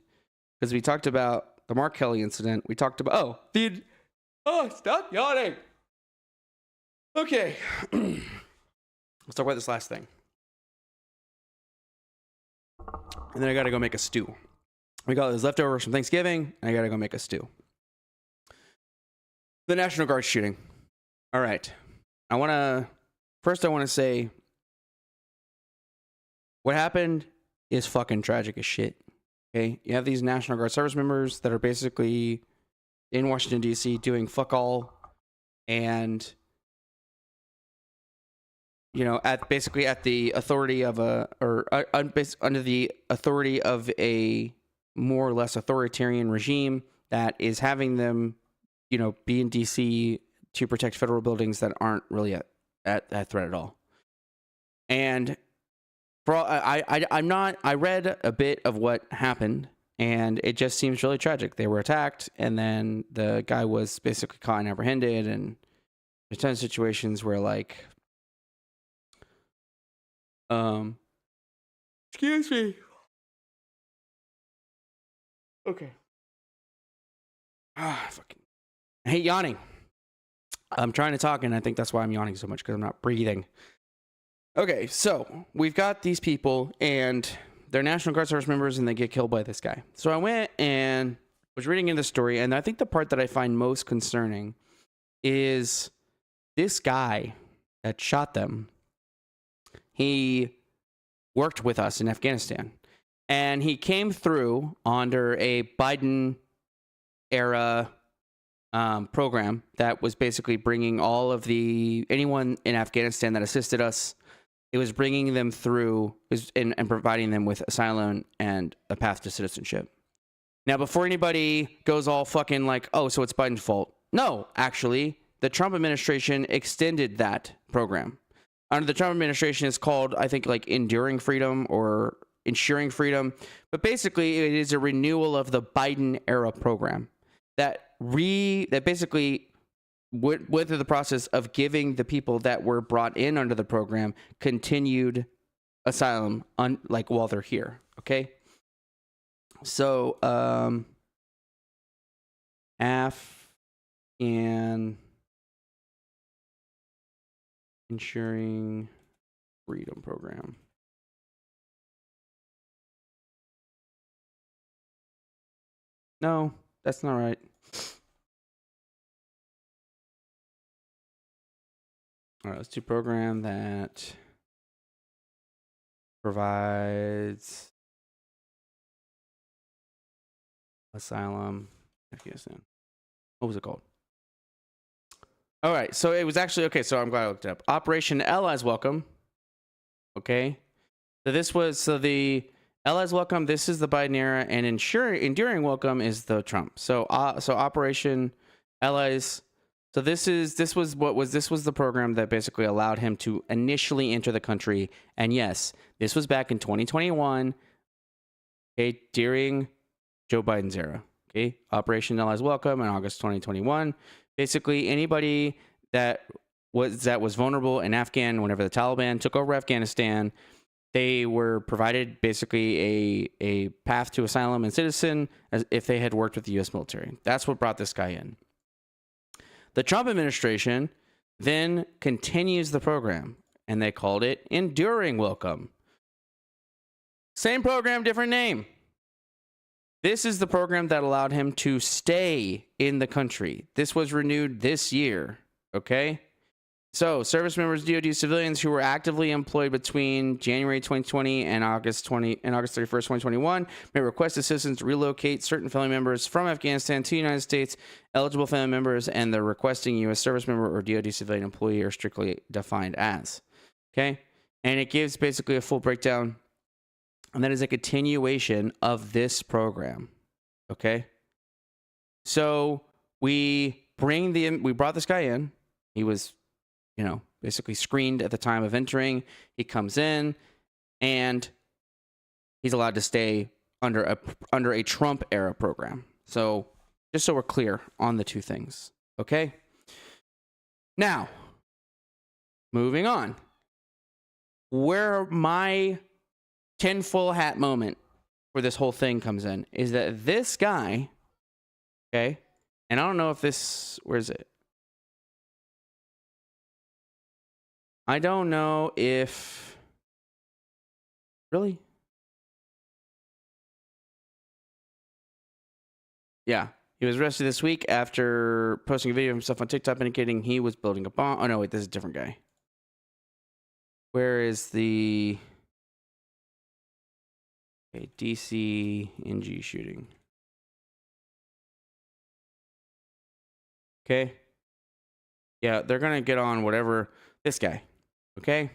because we talked about the Mark Kelly incident. We talked about, stop yawning. Okay. Let's talk about this last thing. And then I got to go make a stew. We got those leftovers from Thanksgiving, and I gotta go make a stew. The National Guard shooting. All right. I want to say what happened is fucking tragic as shit. Okay? You have these National Guard service members that are basically in Washington, D.C. doing fuck all, and at the authority of under the authority of a more or less authoritarian regime that is having them, be in DC to protect federal buildings that aren't really at threat at all. And I read a bit of what happened, and it just seems really tragic. They were attacked, and then the guy was basically caught and apprehended, and there's tons of situations where excuse me. Okay. I hate yawning. I'm trying to talk, and I think that's why I'm yawning so much, because I'm not breathing. Okay, so we've got these people, and they're National Guard service members, and they get killed by this guy. So I went and was reading in the story, and I think the part that I find most concerning is this guy that shot them. He worked with us in Afghanistan. And he came through under a Biden era program that was basically bringing all of anyone in Afghanistan that assisted us. It was bringing them through and providing them with asylum and a path to citizenship. Now, before anybody goes all fucking like, oh, so it's Biden's fault. No, actually, the Trump administration extended that program. Under the Trump administration, it's called, I think, like Enduring Freedom or Ensuring Freedom, but basically it is a renewal of the Biden era program that basically went through the process of giving the people that were brought in under the program continued asylum while they're here. Okay, so Afghan Ensuring Freedom Program. No, that's not right. All right, let's do program that provides asylum Afghanistan. What was it called? All right, so it was actually okay. So I'm glad I looked it up. Operation Allies Welcome. Okay, so the Allies Welcome. This is the Biden era, and Enduring Welcome is the Trump. So Operation Allies. So this was the program that basically allowed him to initially enter the country. And yes, this was back in 2021. Okay, during Joe Biden's era. Okay, Operation Allies Welcome in August 2021. Basically, anybody that was vulnerable in Afghan whenever the Taliban took over Afghanistan, they were provided basically a path to asylum and citizen as if they had worked with the U.S. military. That's what brought this guy in. The Trump administration then continues the program, and they called it Enduring Welcome. Same program, different name. This is the program that allowed him to stay in the country. This was renewed this year, okay? So, service members, DoD civilians who were actively employed between January 2020 and August 31st, 2021 may request assistance to relocate certain family members from Afghanistan to the United States. Eligible family members and the requesting U.S. service member or DoD civilian employee are strictly defined as. Okay? And it gives basically a full breakdown. And that is a continuation of this program. Okay? So, we brought this guy in. He was basically screened at the time of entering. He comes in and he's allowed to stay under a Trump era program. So just so we're clear on the two things. Okay. Now, moving on. Where my tinfoil hat moment for this whole thing comes in is that this guy, okay, and I don't know if where is it? I don't know if... Really? Yeah. He was arrested this week after posting a video of himself on TikTok indicating he was building a bomb. Oh, no, wait. This is a different guy. Where is the... Okay, DC NG shooting. Okay. Yeah, they're going to get on whatever... This guy. Okay.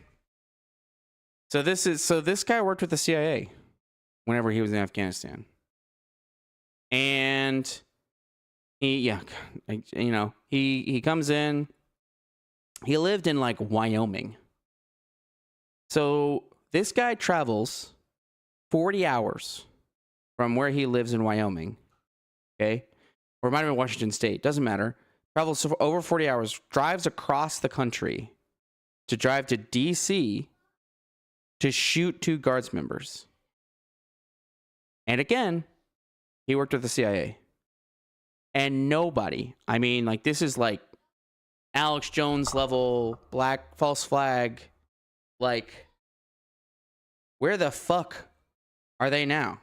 So this guy worked with the CIA whenever he was in Afghanistan. And he comes in. He lived in like Wyoming. So this guy travels 40 hours from where he lives in Wyoming. Okay. Or it might have been Washington State. Doesn't matter. Travels over 40 hours, drives across the country to drive to DC to shoot 2 Guards members. And again, he worked with the CIA. And nobody, I mean, like, this is like Alex Jones level, black false flag. Like, where the fuck are they now?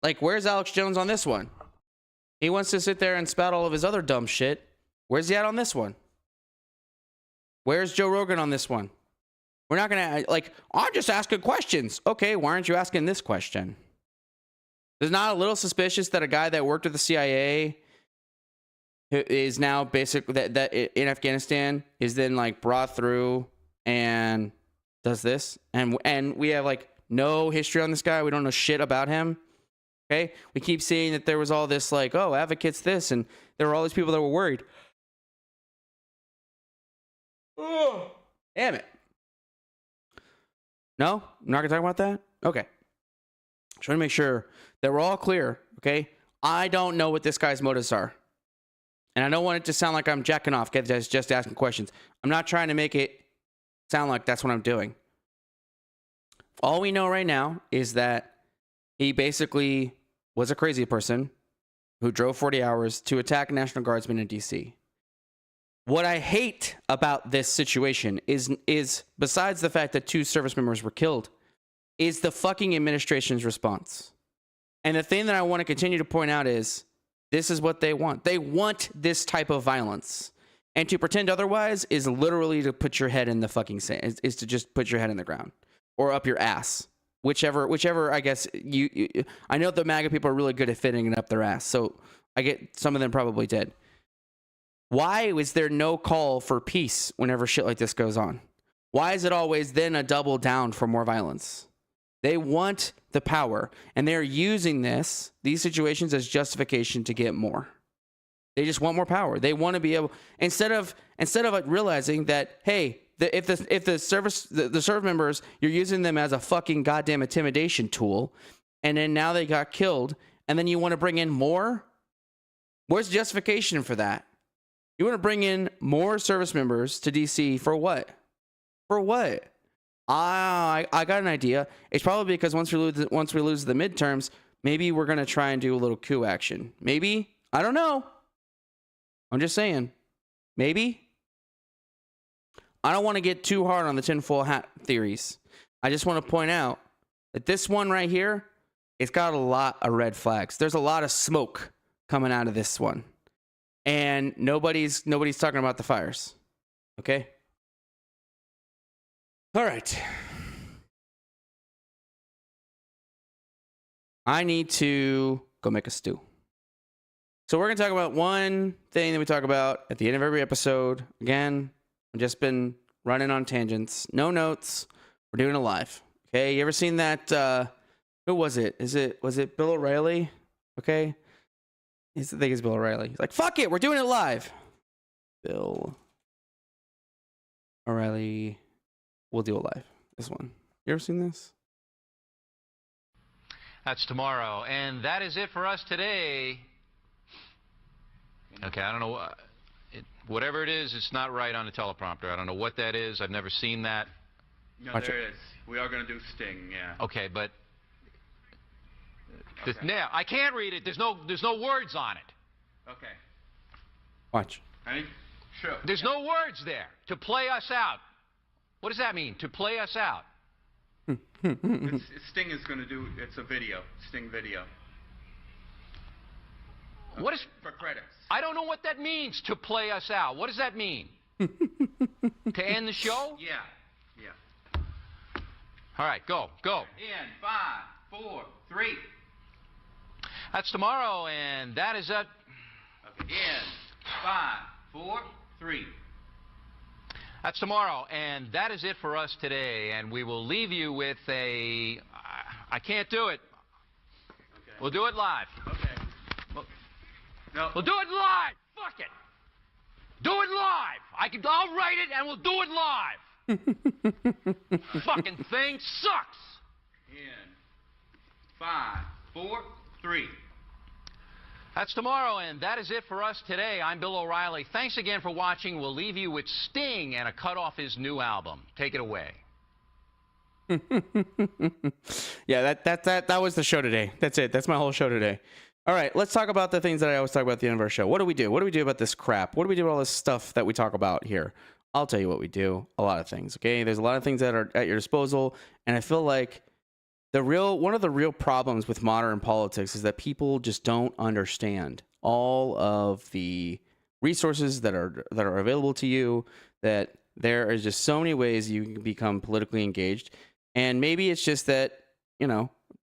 Like, where's Alex Jones on this one? He wants to sit there and spout all of his other dumb shit. Where's he at on this one? Where's Joe Rogan on this one? We're not going to, like, I'm just asking questions. Okay, why aren't you asking this question? Is not a little suspicious that a guy that worked with the CIA who is now basically that in Afghanistan is then like brought through and does this? And we have like no history on this guy. We don't know shit about him. Okay? We keep seeing that there was all this like, oh, advocates this, and there were all these people that were worried. Oh, damn it. No? I'm not going to talk about that? Okay. Trying to make sure that we're all clear, okay? I don't know what this guy's motives are. And I don't want it to sound like I'm jacking off, just asking questions. I'm not trying to make it sound like that's what I'm doing. All we know right now is that he basically was a crazy person who drove 40 hours to attack National Guardsmen in DC. What I hate about this situation is besides the fact that 2 service members were killed, is the fucking administration's response. And the thing that I want to continue to point out is this is what they want. They want this type of violence. And to pretend otherwise is literally to put your head in the fucking sand, is to just put your head in the ground or up your ass. Whichever I guess you I know the MAGA people are really good at fitting it up their ass. So I get some of them probably did. Why is there no call for peace whenever shit like this goes on? Why is it always then a double down for more violence? They want the power, and they're using these situations as justification to get more. They just want more power. They want to be able, instead of realizing that, hey, if the service members, you're using them as a fucking goddamn intimidation tool, and then now they got killed, and then you want to bring in more? Where's the justification for that? You want to bring in more service members to DC for what? For what? I got an idea. It's probably because once we lose the midterms, maybe we're gonna try and do a little coup action. Maybe, I don't know. I'm just saying, maybe. I don't want to get too hard on the tinfoil hat theories. I just want to point out that this one right here, it's got a lot of red flags. There's a lot of smoke coming out of this one, and nobody's talking about the fires. Okay. All right. I need to go make a stew. So we're going to talk about one thing that we talk about at the end of every episode. Again, I've just been running on tangents. No notes. We're doing it live. Okay. You ever seen that? Who was it? Was it Bill O'Reilly? Okay. I think it's Bill O'Reilly. He's like, fuck it. We're doing it live. Bill O'Reilly. We'll do it live. This one. You ever seen this? That's tomorrow. And that is it for us today. Okay, I don't know. Whatever it is, it's not right on the teleprompter. I don't know what that is. I've never seen that. No, there is. We are going to do Sting, yeah. Okay, but... Okay. Now, I can't read it. There's no words on it. Okay. Watch. Ready? Sure. There's no words there. To play us out. What does that mean? To play us out? Sting is going to do, it's a video. Sting video. What is... For credits. I don't know what that means, to play us out. What does that mean? To end the show? Yeah. Yeah. All right, go. In 5, 4, 3. That's tomorrow, and that is it. Okay. In 5, 4, 3. That's tomorrow, and that is it for us today. And we will leave you with a... I can't do it. Okay. We'll do it live. Okay. No. We'll do it live. Fuck it. Do it live. I'll write it, and we'll do it live. Fucking thing sucks. In 5, 4, 3. That's tomorrow, and that is it for us today. I'm Bill O'Reilly. Thanks again for watching. We'll leave you with Sting and a cut off his new album. Take it away. Yeah, that was the show today. That's it. That's my whole show today. All right, let's talk about the things that I always talk about at the end of our show. What do we do? What do we do about this crap? What do we do with all this stuff that we talk about here? I'll tell you what we do. A lot of things, okay? There's a lot of things that are at your disposal, and I feel like one of the real problems with modern politics is that people just don't understand all of the resources that are available to you, that there is just so many ways you can become politically engaged. And maybe it's just that,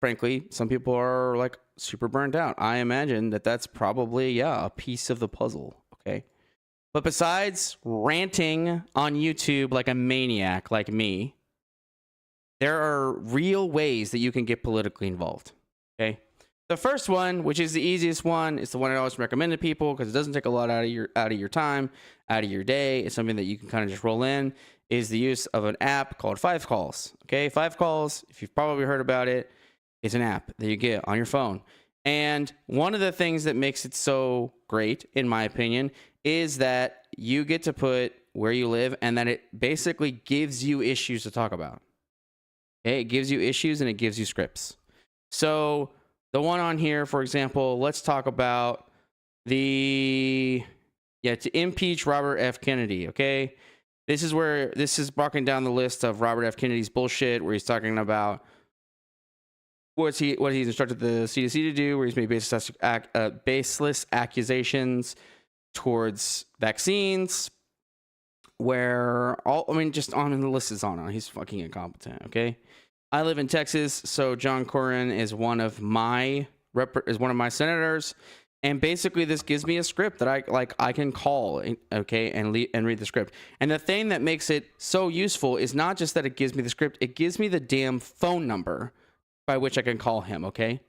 frankly, some people are like super burned out. I imagine that that's probably, a piece of the puzzle, okay? But besides ranting on YouTube like a maniac like me, there are real ways that you can get politically involved, okay? The first one, which is the easiest one, is the one I always recommend to people because it doesn't take a lot out of your time, out of your day. It's something that you can kind of just roll in, is the use of an app called 5 Calls, okay? 5 Calls, if you've probably heard about it, it's an app that you get on your phone. And one of the things that makes it so great, in my opinion, is that you get to put where you live and that it basically gives you issues to talk about. Okay, it gives you issues and it gives you scripts. So the one on here, for example, let's talk about to impeach Robert F. Kennedy, okay? This is breaking down the list of Robert F. Kennedy's bullshit, where he's talking about what he's instructed the CDC to do, where he's made baseless accusations towards vaccines, where just on the list is on. He's fucking incompetent, okay? I live in Texas, so John Cornyn is one of my senators, And basically this gives me a script that I can call, okay, and read the script. And the thing that makes it so useful is not just that it gives me the script, it gives me the damn phone number by which I can call him, okay?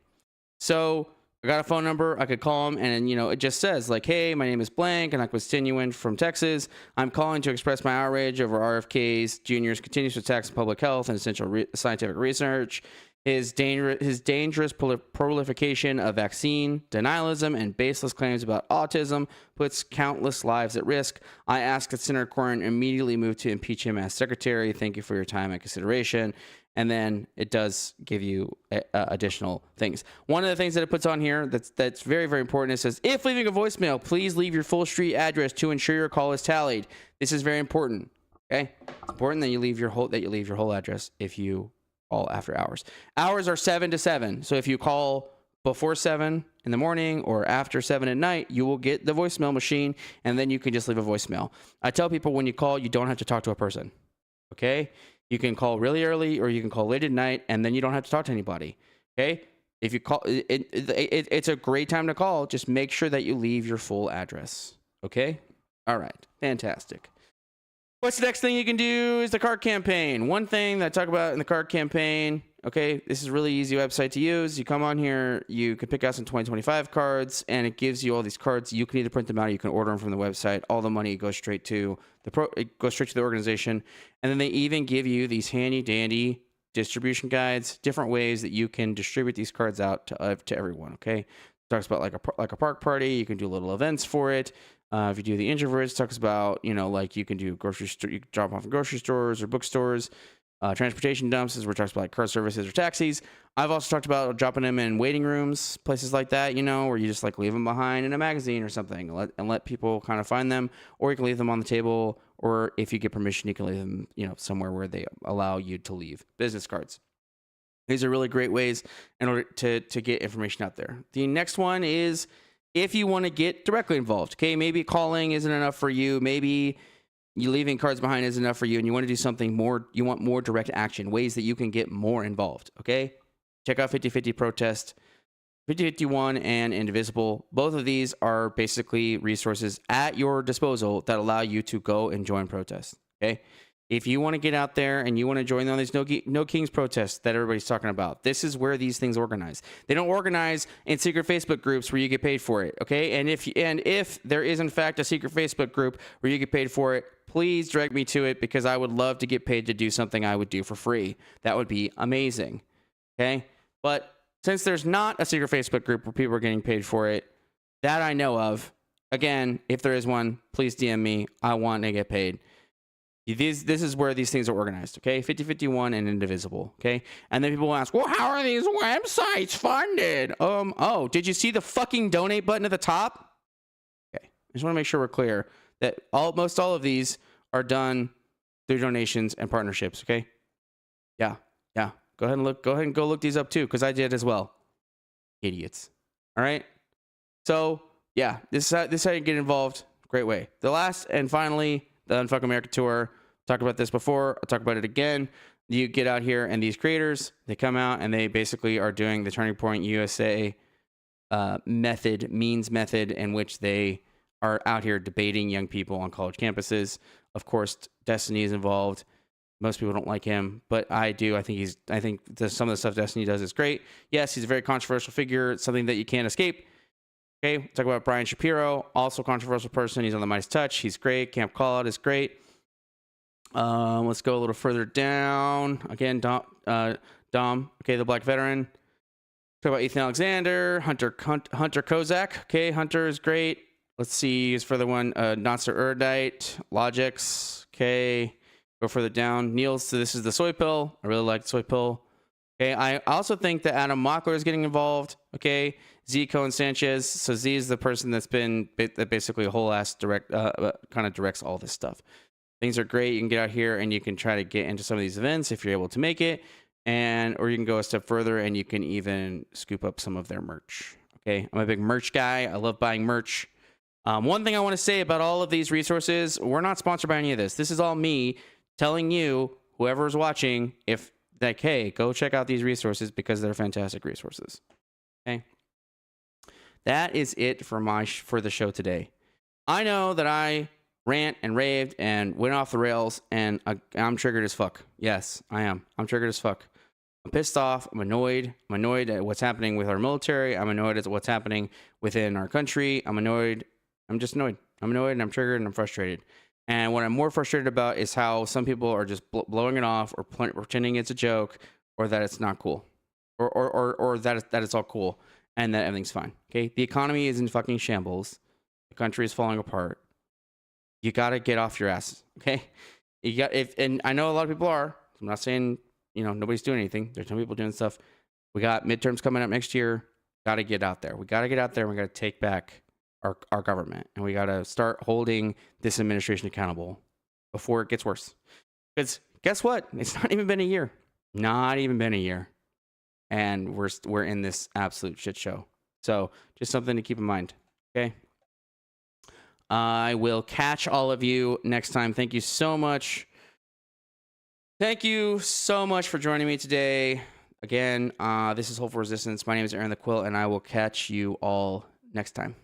So I got a phone number, I could call him, and you know, it just says like, hey, my name is blank, and I'm Constituent from Texas. I'm calling to express my outrage over RFK's Jr.'s continuous attacks on public health and essential scientific research. His dangerous proliferation of vaccine denialism and baseless claims about autism puts countless lives at risk. I ask that Senator Cornyn immediately move to impeach him as secretary. Thank you for your time and consideration. And then it does give you additional things. One of the things that it puts on here that's very, very important, it says, if leaving a voicemail, please leave your full street address to ensure your call is tallied. This is very important. Okay, it's important that you leave your whole address if you call after hours. Hours are 7 to 7. So if you call before 7 in the morning or after 7 at night, you will get the voicemail machine, and then you can just leave a voicemail. I tell people when you call, you don't have to talk to a person. Okay? You can call really early or you can call late at night, and then you don't have to talk to anybody. Okay? If you call, it's a great time to call. Just make sure that you leave your full address. Okay? All right. Fantastic. What's the next thing you can do is the card campaign. One thing that I talk about in the card campaign, okay, this is a really easy website to use. You come on here, you can pick out some 2025 cards, and it gives you all these cards. You can either print them out or you can order them from the website. All the money goes straight to the organization. And then they even give you these handy dandy distribution guides, different ways that you can distribute these cards out to everyone, okay? It talks about like a park party. You can do little events for it. If you do the introverts, talks about, you know, like you can do grocery store, you can drop off in grocery stores or bookstores. Transportation dumps is where it talks about like car services or taxis. I've also talked about dropping them in waiting rooms, places like that, you know, where you just like leave them behind in a magazine or something and let people kind of find them, or you can leave them on the table, or if you get permission, you can leave them, you know, somewhere where they allow you to leave business cards. These are really great ways in order to get information out there. The next one is if you want to get directly involved, okay, maybe calling isn't enough for you. Maybe you leaving cards behind isn't enough for you and you want to do something more. You want more direct action, ways that you can get more involved, okay? Check out 50/50 Protest, 5051 and Indivisible. Both of these are basically resources at your disposal that allow you to go and join protests, okay? If you want to get out there and you want to join on these No Kings protests that everybody's talking about, this is where these things organize. They don't organize in secret Facebook groups where you get paid for it, okay? And if there is in fact a secret Facebook group where you get paid for it, please direct me to it because I would love to get paid to do something I would do for free. That would be amazing, okay? But since there's not a secret Facebook group where people are getting paid for it, that I know of, again, if there is one, please DM me. I want to get paid. This is where these things are organized, okay? 5051 and Indivisible, okay? And then people will ask, well, how are these websites funded? Oh, did you see the fucking donate button at the top? Okay, I just want to make sure we're clear that most all of these are done through donations and partnerships, okay? Yeah. Go ahead and go look these up too, because I did as well. Idiots. All right? So, yeah, this is how you get involved. Great way. The last and finally, the Unfuck America Tour. Talked about this before. I'll talk about it again. You get out here and these creators, they come out and they basically are doing the Turning Point USA method in which they are out here debating young people on college campuses. Of course, Destiny is involved. Most people don't like him, but I do. I think some of the stuff Destiny does is great. Yes, he's a very controversial figure. It's something that you can't escape. Okay, talk about Brian Shapiro, also a controversial person. He's on the Midas Touch. He's great. Camp Callout is great. Let's go a little further down. Again, Dom. Okay, the Black Veteran. Talk about Ethan Alexander, Hunter Kozak. Okay, Hunter is great. Let's see. Here's further one. Not So Erudite, Logix. Okay, go further down. Niels. So this is the Soy Pill. I really like Soy Pill. Okay, I also think that Adam Mockler is getting involved. Okay, Z Cohen Sanchez. So Z is the person that basically a whole ass kind of directs all this stuff. Things are great. You can get out here and you can try to get into some of these events if you're able to make it, or you can go a step further and you can even scoop up some of their merch. Okay, I'm a big merch guy. I love buying merch. One thing I want to say about all of these resources, we're not sponsored by any of this. This is all me telling you, whoever's watching, hey, go check out these resources because they're fantastic resources. Okay. that is it for for the show today. I know that I rant and raved and went off the rails, and I'm triggered as fuck. Yes, I am. I'm triggered as fuck. I'm pissed off. I'm annoyed. I'm annoyed at what's happening with our military. I'm annoyed at what's happening within our country. I'm annoyed. I'm just annoyed. I'm annoyed and I'm triggered and I'm frustrated. And what I'm more frustrated about is how some people are just blowing it off or pretending it's a joke or that it's not cool or that it's all cool and that everything's fine. Okay. The economy is in fucking shambles. The country is falling apart. You got to get off your ass. Okay. And I know a lot of people are. I'm not saying, nobody's doing anything. There's some people doing stuff. We got midterms coming up next year. Got to get out there. We got to get out there and we got to take back our government. And we got to start holding this administration accountable before it gets worse. Because guess what? It's not even been a year. Not even been a year. And we're in this absolute shit show. So just something to keep in mind. Okay. I will catch all of you next time. Thank you so much. Thank you so much for joining me today. Again, this is Hope for Resistance. My name is Aaron the Quill, and I will catch you all next time.